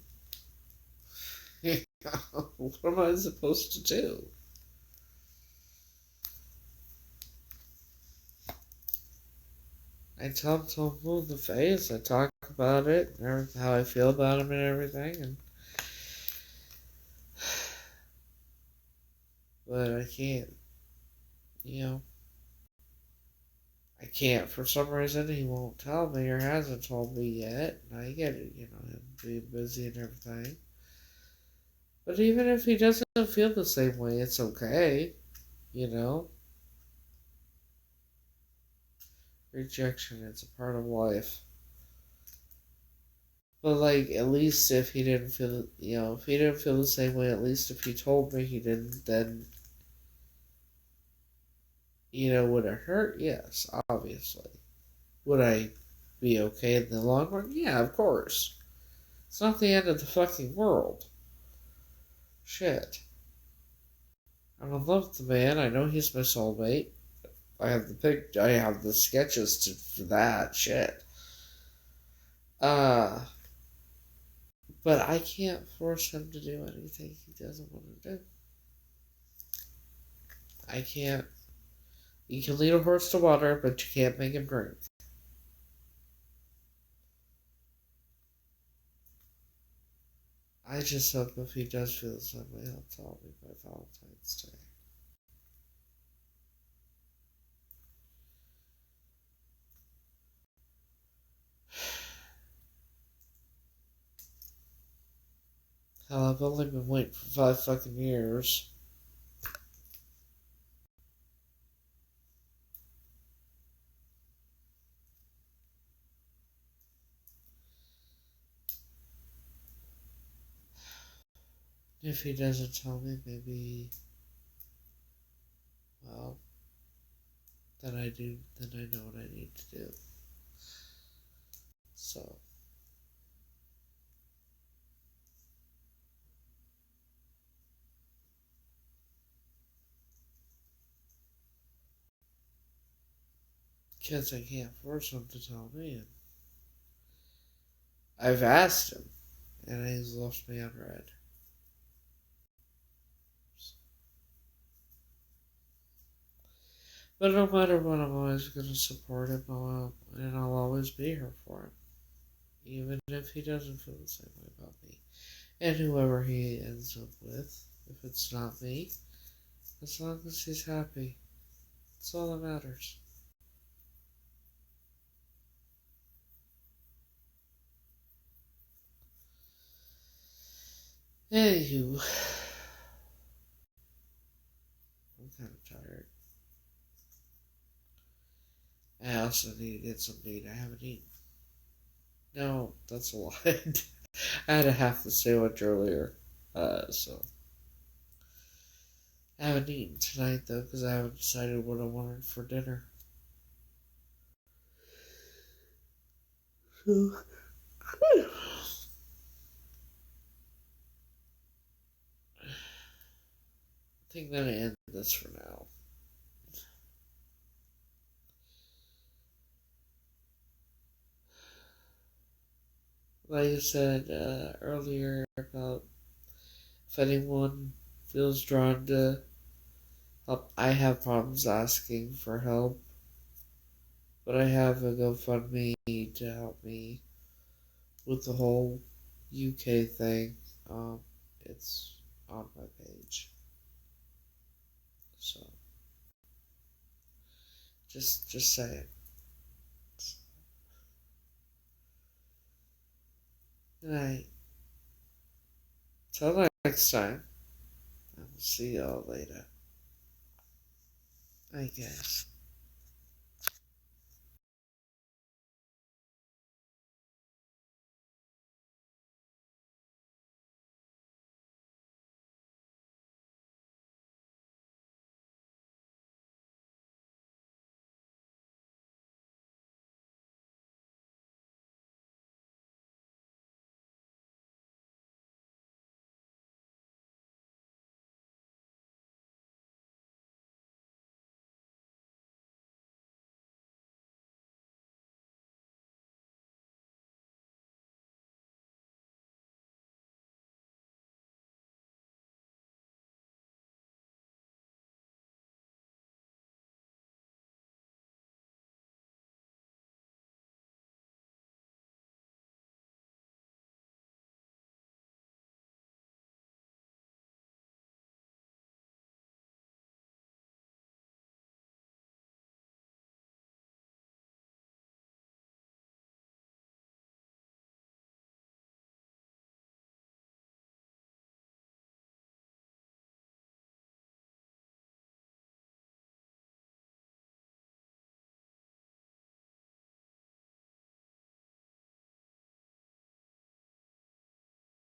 What am I supposed to do? I tell him to move the face. I talk about it and how I feel about him and everything, but I can't. You know, I can't for some reason. He won't tell me or hasn't told me yet. And I get it. Him being busy and everything. But even if he doesn't feel the same way, it's okay. You know, rejection. It's a part of life. But like, at least if he didn't feel, if he didn't feel the same way, at least if he told me he didn't, then would it hurt? Yes, obviously. Would I be okay in the long run? Yeah, of course. It's not the end of the fucking world. Shit. I'm in love with the man. I know he's my soulmate. I have the sketches for that shit. But I can't force him to do anything he doesn't want to do. I can't. You can lead a horse to water, but you can't make him drink. I just hope if he does feel the same way, he'll tell me by Valentine's Day. Hell, I've only been waiting for 5 fucking years. If he doesn't tell me, maybe, well, then I know what I need to do. So, because I can't force him to tell me. And I've asked him, and he's left me on red. But no matter what, I'm always going to support him, and I'll always be here for him. Even if he doesn't feel the same way about me. And whoever he ends up with, if it's not me, as long as he's happy, that's all that matters. Anywho, I'm kind of tired. I also need to get something to eat. I haven't eaten. No, that's a lie. I had a half the sandwich earlier, so I haven't eaten tonight though because I haven't decided what I wanted for dinner. So, I think I'm gonna end this for now. Like I said earlier about if anyone feels drawn to help, I have problems asking for help, but I have a GoFundMe to help me with the whole UK thing. It's on my page, so just say it. Good night. Till next time. I will see y'all later. Bye, guys.